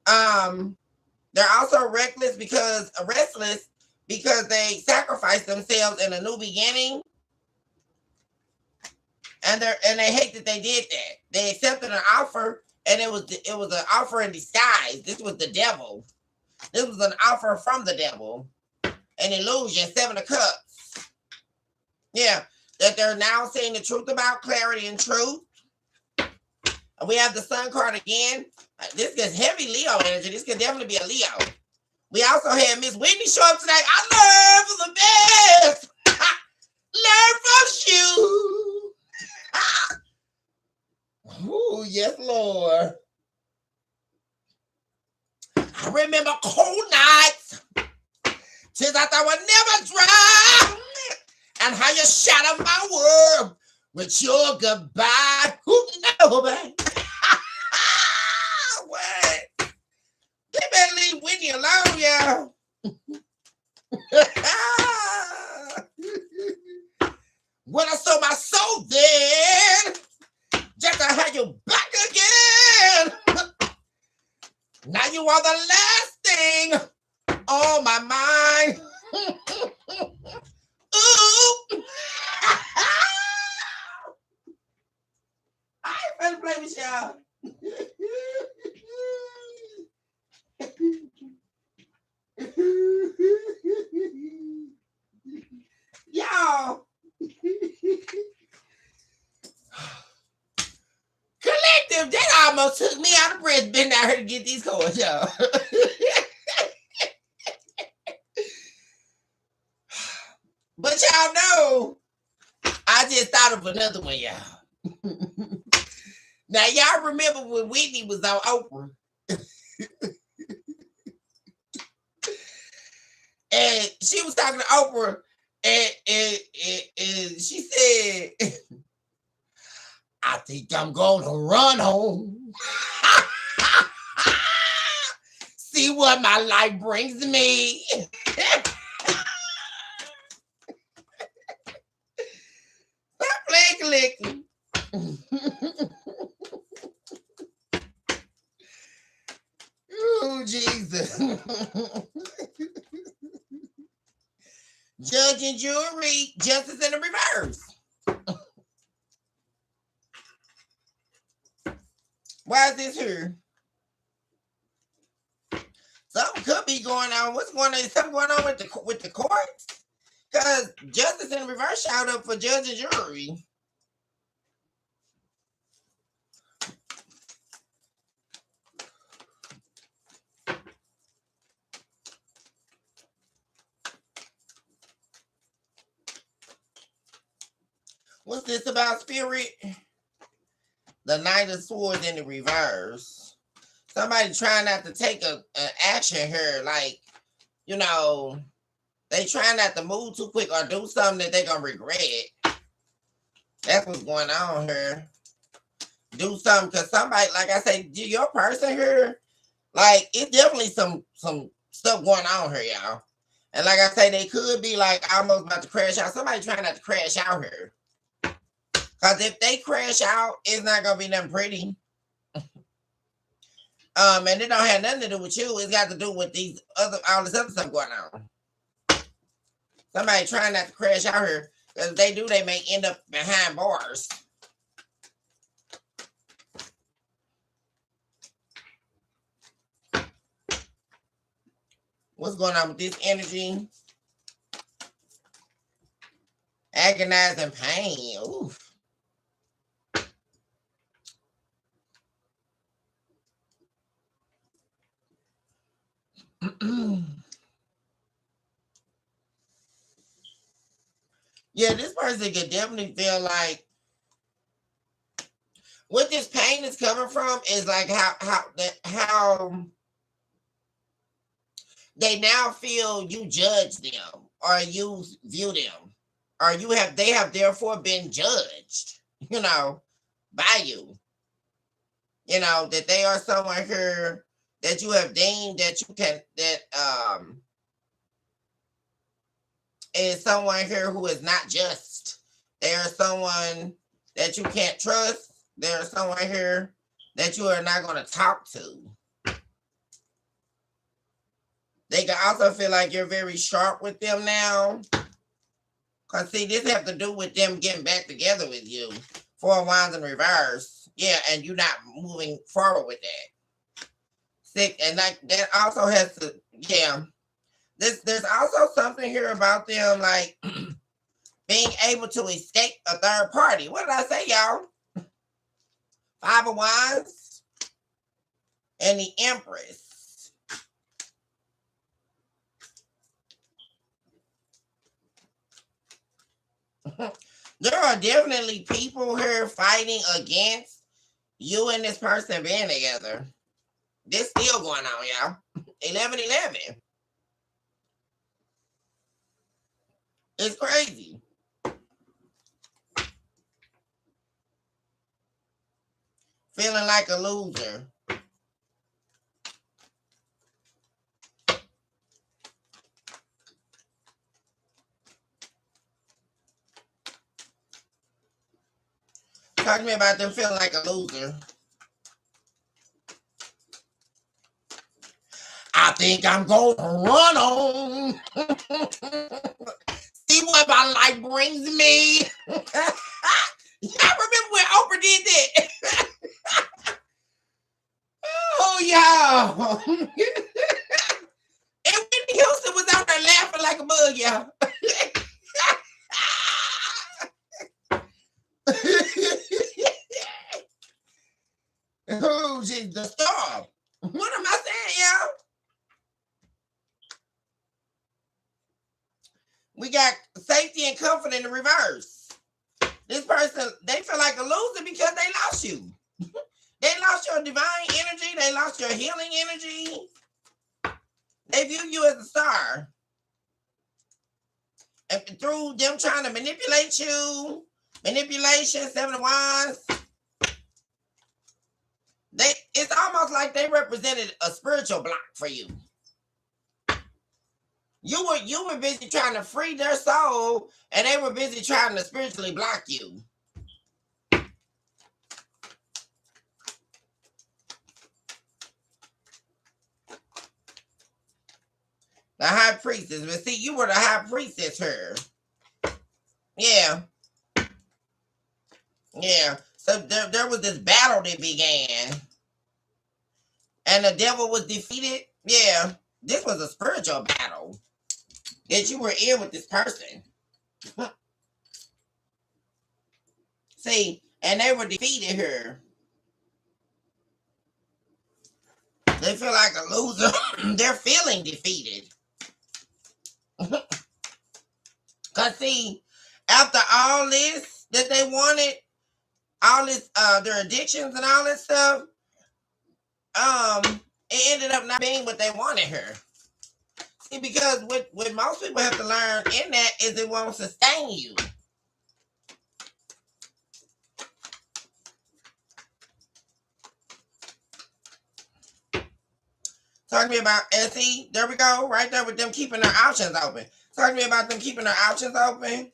they're also restless because they sacrificed themselves in a new beginning. And they hate that they did that. They accepted an offer, and it was an offer in disguise. This was the devil. This was an offer from the devil. An illusion, 7 of Cups. Yeah, that they're now saying the truth about clarity and truth. And we have the Sun card again. This is heavy Leo energy. This could definitely be a Leo. We also had Miss Whitney show up today. I learned from the best. Learn from you. Oh, yes, Lord. I remember cold nights since I thought I would never dry, and how you shattered my world with your goodbye. Who know, man? What? They better leave Whitney alone, y'all. When I saw my soul then, just to have you back again. Now you are the last thing on my mind. Ooh. I ain't finna play with y'all. Y'all. Collective, that almost took me out of breath being out here to get these cards, y'all. But y'all know, I just thought of another one, y'all. Now, y'all remember when Whitney was on Oprah? And she was talking to Oprah, and she said, I think I'm going to run home. See what my life brings me. Stop playing collecting. Oh, Jesus. Judge and jury, justice in the reverse. Why is this here? Something could be going on. What's going on? Is something going on with the courts? Because justice in reverse showed up for judge and jury. What's this about, Spirit? The Knight of Swords in the reverse. Somebody trying not to take an action here. Like, you know, they trying not to move too quick or do something that they're going to regret. That's what's going on here. Do something because somebody, like I say, your person here, like, it's definitely some stuff going on here, y'all. And like I say, they could be like almost about to crash out. Somebody trying not to crash out here. Because if they crash out, it's not going to be nothing pretty. And it don't have nothing to do with you. It's got to do with all this other stuff going on. Somebody trying not to crash out here. Because if they do, they may end up behind bars. What's going on with this energy? Agonizing pain. Oof. Yeah, this person could definitely feel like what this pain is coming from is like how they now feel you judge them or you view them or they have therefore been judged, you know, by you. You know, that they are someone here that you have deemed that you can is someone here who is not just. They are someone that you can't trust. There is someone here that you are not going to talk to. They can also feel like you're very sharp with them now. Because, see, this has to do with them getting back together with you. 4 of Wands in reverse. Yeah, and you're not moving forward with that. 6, and like that also has to, yeah. There's also something here about them, like, being able to escape a third party. What did I say, y'all? 5 of Wands and the Empress. There are definitely people here fighting against you and this person being together. This still going on, y'all. 11-11. It's crazy. Feeling like a loser. Talk to me about them feeling like a loser. I think I'm going to run on. See what my life brings me. Y'all remember when Oprah did that? Oh, y'all. And Whitney Houston was out there laughing like a bug, y'all. Oh, geez, the star. What am I saying, y'all? We got safety and comfort in the reverse. This person, they feel like a loser because they lost you. They lost your divine energy. They lost your healing energy. They view you as a star. And through them trying to manipulate you, manipulation, 7 of Wands, it's almost like they represented a spiritual block for you. You were busy trying to free their soul, and they were busy trying to spiritually block you. The high priestess. But see, you were the high priestess here. Yeah. Yeah. So there was this battle that began. And the devil was defeated. Yeah. This was a spiritual battle that you were in with this person. See, and they were defeated here. They feel like a loser. They're feeling defeated. Because see, after all this that they wanted, all this, their addictions and all that stuff, it ended up not being what they wanted here. See, because what most people have to learn in that is it won't sustain you. Talk to me about, and see, there we go, right there with them keeping their options open. Talk to me about them keeping their options open.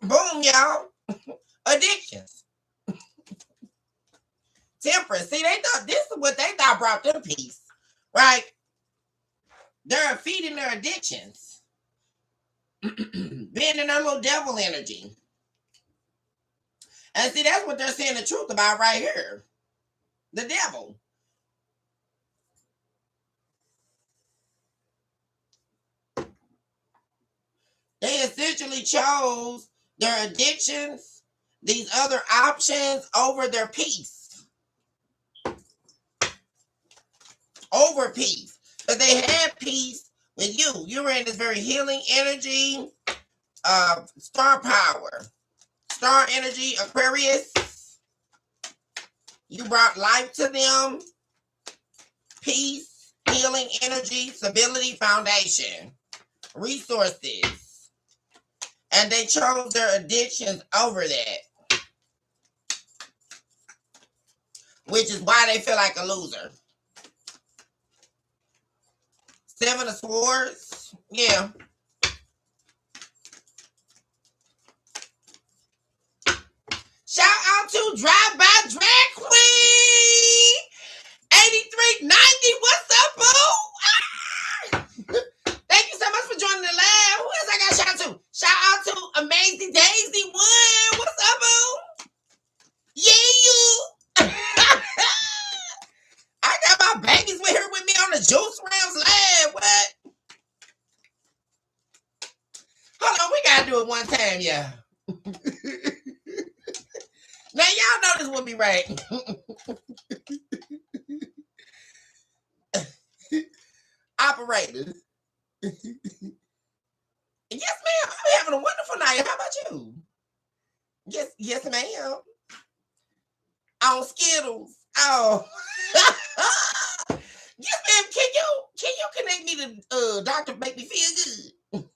Boom, y'all. Addictions. Temperance. See, they thought this is what they thought brought them peace, right? They're feeding their addictions. Being in their little devil energy. And see, that's what they're saying the truth about right here. The devil. They essentially chose their addictions, these other options, over their peace. Over peace. But they had peace with you. You were in this very healing energy, star power. Star energy, Aquarius. You brought life to them. Peace, healing energy, stability, foundation, resources. And they chose their addictions over that. Which is why they feel like a loser. 7 of Swords. Yeah. Shout out to Drive By Drag Queen 8390. What's up, boo? Thank you so much for joining the live. Who else I got shout out to? Shout out to Amazing Daisy 1. What's up, boo? Yeah, you. I got my babies with here with me on the Juice Rams live. What? Hold on, we gotta do it one time, yeah. Now y'all know this will be right. Operators. Yes, ma'am. I'm having a wonderful night. How about you? Yes, ma'am. On Skittles. Oh. Yes, ma'am. Can you connect me to Dr. Make Me Feel Good?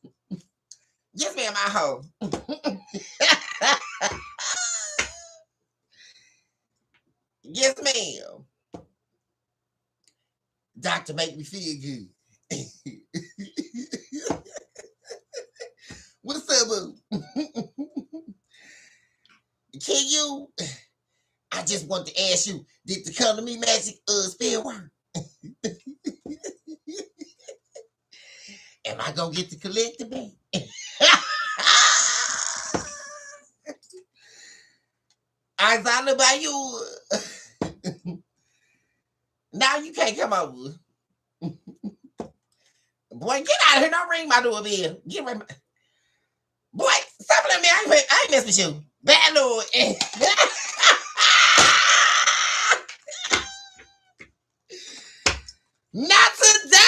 Yes, ma'am, I hope. Yes, ma'am. Doctor Make Me Feel Good. What's up, boo? Can you? I just want to ask you, did the Color Me Magic spell work? Am I gonna get to collect the bank? I thought about you. Now you can't come over. Boy, get out of here. Don't ring my doorbell. Get rid of my... Boy, stop letting me. I ain't mess with you. Bad Lord. Not today.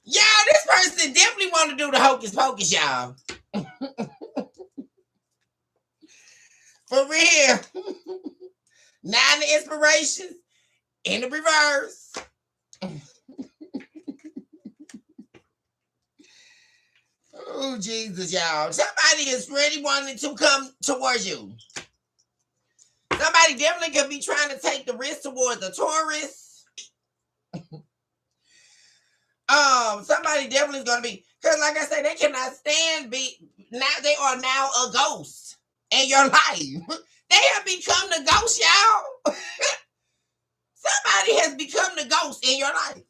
Y'all, this to do the hocus pocus, y'all. For real. 9 inspirations in the reverse. Oh, Jesus, y'all. Somebody is really wanting to come towards you. Somebody definitely could be trying to take the risk towards the Taurus. Somebody definitely is going to be, because like I said, they cannot stand now they are now a ghost in your life. They have become the ghost, y'all. Somebody has become the ghost in your life.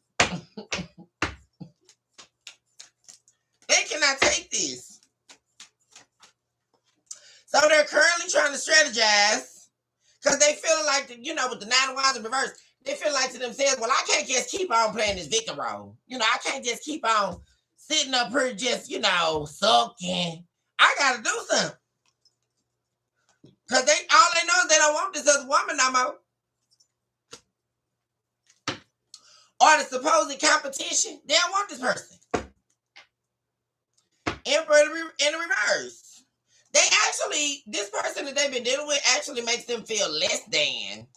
They cannot take this. So they're currently trying to strategize because they feel like, with the 9 of Wands in reverse, they feel like to themselves, well, I can't just keep on playing this victim role. I can't just keep on sitting up here just, sulking. I got to do something. Because all they know is they don't want this other woman no more. Or the supposed competition. They don't want this person. Emperor in the reverse. This person that they've been dealing with actually makes them feel less than.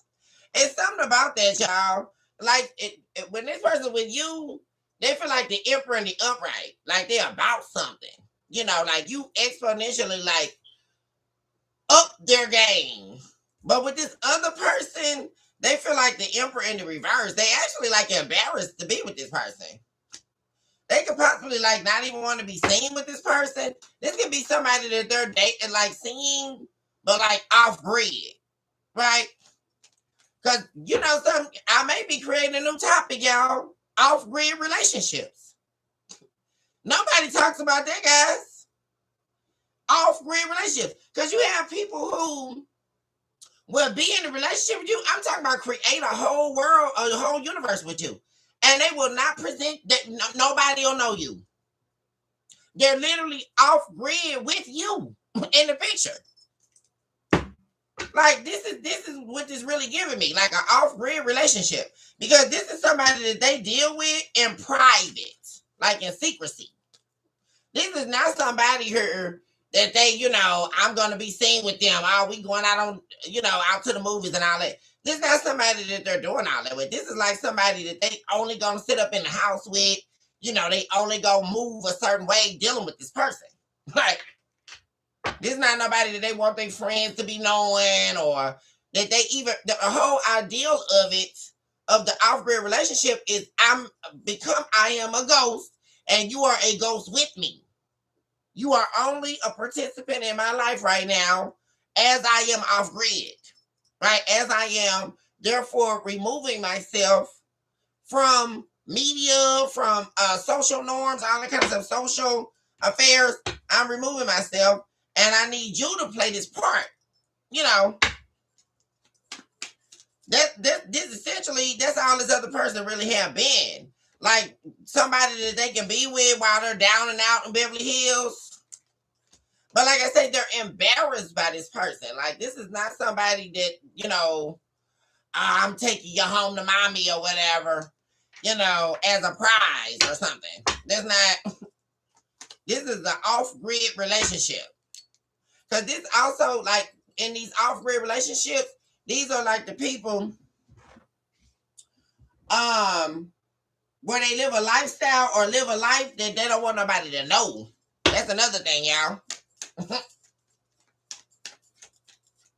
It's something about that, y'all. Like, when this person with you, they feel like the emperor and the upright. Like, they're about something. Like, you exponentially, like, up their game. But with this other person, they feel like the emperor in the reverse. They actually, like, embarrassed to be with this person. They could possibly, like, not even want to be seen with this person. This could be somebody that they're dating, like, seeing, but, like, off-grid. Right? Because, I may be creating a new topic, y'all. Off-grid relationships. Nobody talks about that, guys. Off-grid relationships. Because you have people who will be in a relationship with you. I'm talking about create a whole world, a whole universe with you. And they will not present that. Nobody will know you. They're literally off-grid with you in the picture. Like, this is what this really giving me, like an off-grid relationship. Because this is somebody that they deal with in private, like in secrecy. This is not somebody here that they, I'm going to be seen with them. Oh, we going out on, out to the movies and all that. This is not somebody that they're doing all that with. This is like somebody that they only going to sit up in the house with. They only going to move a certain way dealing with this person. Like, this is not nobody that they want their friends to be knowing, or that they even, the whole ideal of it, of the off-grid relationship is I am a ghost and you are a ghost with me. You are only a participant in my life right now as I am off-grid, right? As I am, therefore, removing myself from media, from social norms, all that kind of stuff, social affairs. I'm removing myself. And I need you to play this part. This essentially, that's all this other person really have been. Like, somebody that they can be with while they're down and out in Beverly Hills. But like I said, they're embarrassed by this person. Like, this is not somebody that, I'm taking you home to mommy or whatever, as a prize or something. This is an off-grid relationship. Because this also, like, in these off-grid relationships, these are like the people where they live a lifestyle or live a life that they don't want nobody to know. That's another thing, y'all.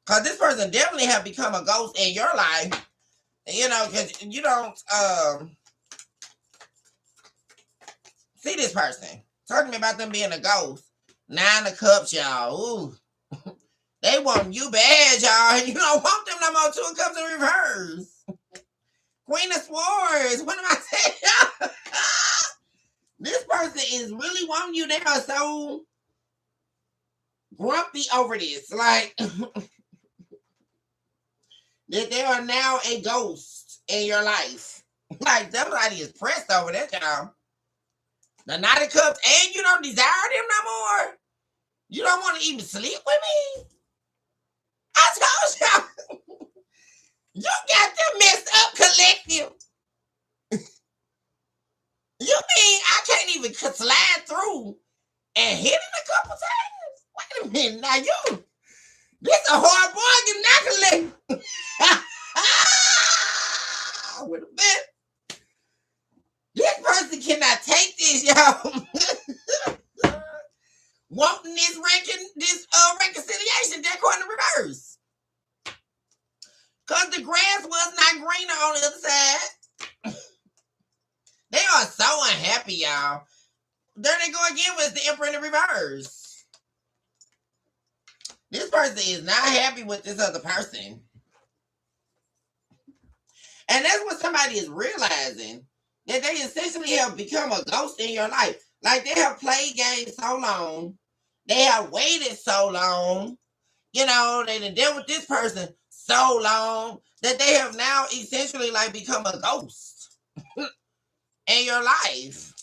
Because this person definitely have become a ghost in your life. Because you don't see this person. Talk to me about them being a ghost. 9 of Cups, y'all. Ooh. They want you bad, y'all. You don't want them no more. 2 of Cups in reverse. Queen of Swords. What am I saying, y'all? This person is really wanting you. They are so grumpy over this. Like, that they are now a ghost in your life. Like, somebody is pressed over that, y'all. The 9 of Cups, and you don't desire them no more. You don't want to even sleep with me. I told y'all. You got them messed up collective. You mean I can't even slide through cannot take this, y'all. Wanting this reconciliation deck on the reverse. Because the grass was not greener on the other side. They are so unhappy, y'all. There they go again with the Emperor in the reverse. This person is not happy with this other person. And that's what somebody is realizing. That they essentially have become a ghost in your life. Like they have played games so long. They have waited so long. You know, they done dealt with this person so long that they have now essentially like become a ghost in your life.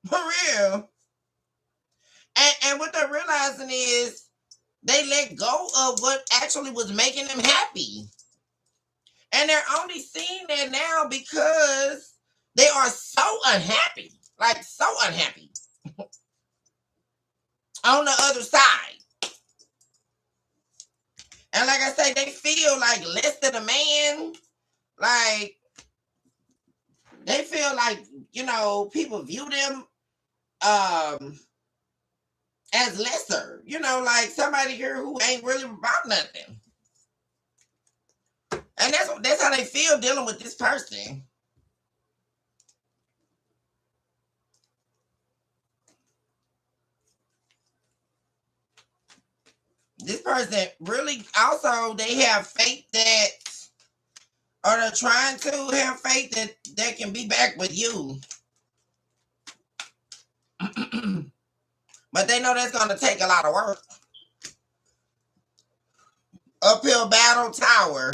For real. And what they're realizing is they let go of what actually was making them happy. And they're only seeing that now because they are so unhappy. Like, so unhappy. On the other side. And like I say, they feel like less than a man. Like, they feel like, you know, people view them as lesser. You know, like somebody here who ain't really about nothing. And that's how they feel dealing with this person. This person really also, they have faith that, or they're trying to have faith that they can be back with you. But they know that's going to take a lot of work. Uphill battle, tower.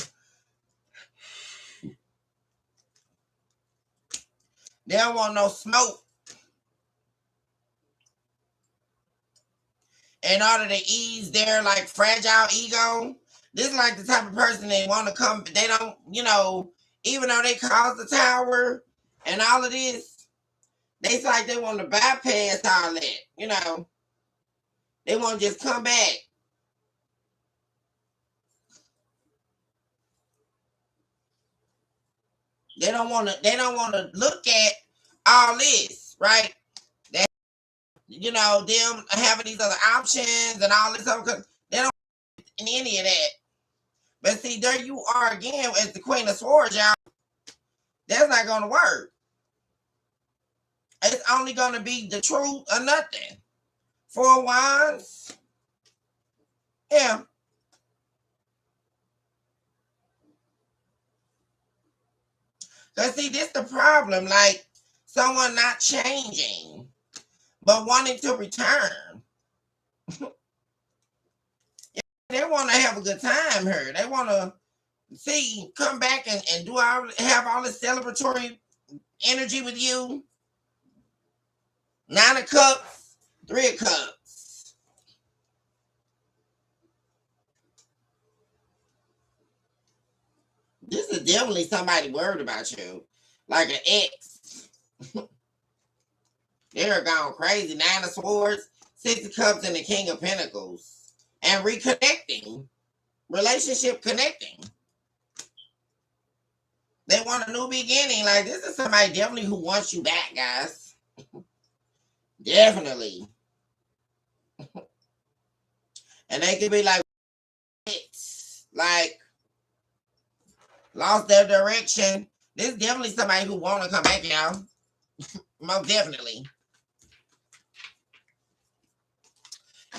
They don't want no smoke. In order to ease their like fragile ego. This is like the type of person they want to come. They don't, you know, even though they caused the tower and all of this, they feel like they want to bypass all that. You know, they want to just come back. They don't want to. They don't want to look at all this, right? That, you know, them having these other options and all this other. They don't in any of that. But see, there you are again as the Queen of Swords, y'all. That's not going to work. It's only going to be the truth or nothing. 4 Wands. Yeah. Because see, this the problem. Like, someone not changing, but wanting to return. They want to have a good time here. They want to see, come back and do all, have all this celebratory energy with you. 9 of Cups, 3 of Cups. This is definitely somebody worried about you. Like an ex. They're gone crazy. 9 of Swords, 6 of Cups, and the King of Pentacles. And reconnecting. Relationship connecting. They want a new beginning. Like, this is somebody definitely who wants you back, guys. Definitely. And they could be like, lost their direction. This is definitely somebody who want to come back, y'all. Most definitely.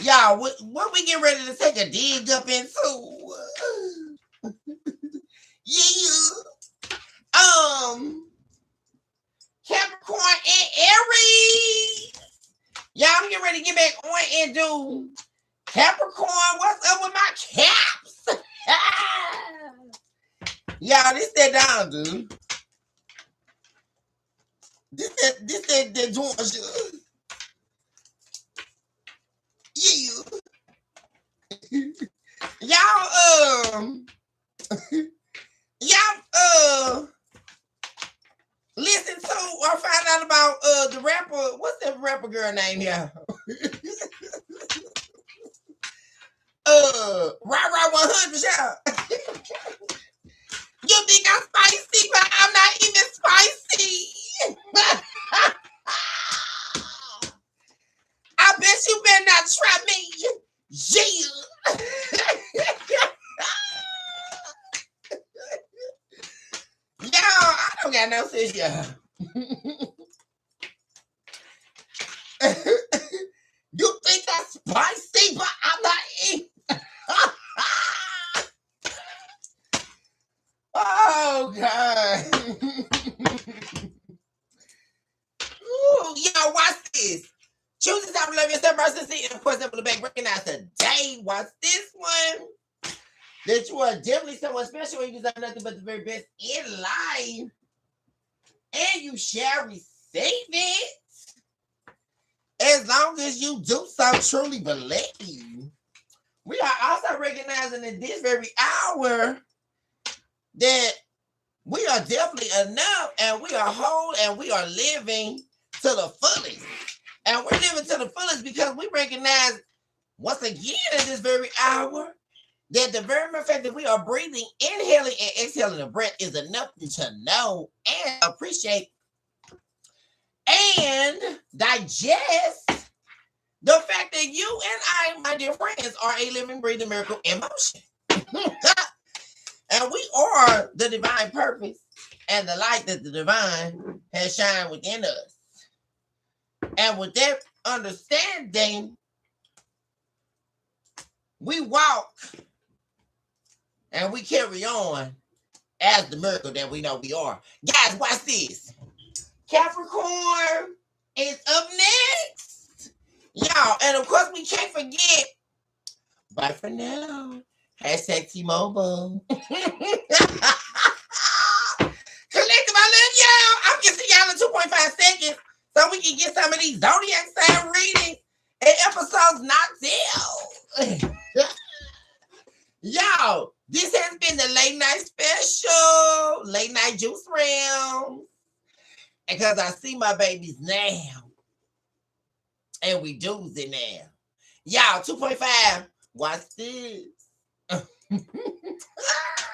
Y'all, what we get ready to take a dig up into? Yeah. Capricorn and Aries. Y'all, I'm getting ready to get back on and do Capricorn. What's up with my caps? Y'all, this that down, dude. This that Georgia. Yeah. Y'all listen to or find out about the rapper. What's that rapper girl name here? Right 100, y'all. You think I'm spicy, but I'm not even spicy. don't got no sense, y'all. You think that's spicy, but I'm not eating. Oh, God. Ooh, yo, watch this. Choose the time to love yourself versus see. And of course, up in the back, recognize today. Watch this one. That you are definitely someone special and you deserve nothing but the very best in life. And you shall receive it. As long as you do so truly believe. We are also recognizing in this very hour that we are definitely enough and we are whole and we are living to the fullest. And we're living to the fullest because we recognize once again in this very hour that the very fact that we are breathing, inhaling and exhaling the breath is enough to know and appreciate and digest the fact that you and I, my dear friends, are a living, breathing miracle in motion. And we are the divine purpose and the light that the divine has shined within us. And with that understanding, we walk and we carry on as the miracle that we know we are. Guys, watch this. Capricorn is up next. Y'all, and of course we can't forget. Bye for now. Hashtag T-Mobile. Collective, I love y'all. I'm gonna see y'all in 2.5 seconds so we can get some of these zodiac sign readings and episodes knocked out. Y'all, this has been the late night special, late night juice round. Because I see my babies now. And we doozy now. Y'all, 2.5. Watch this.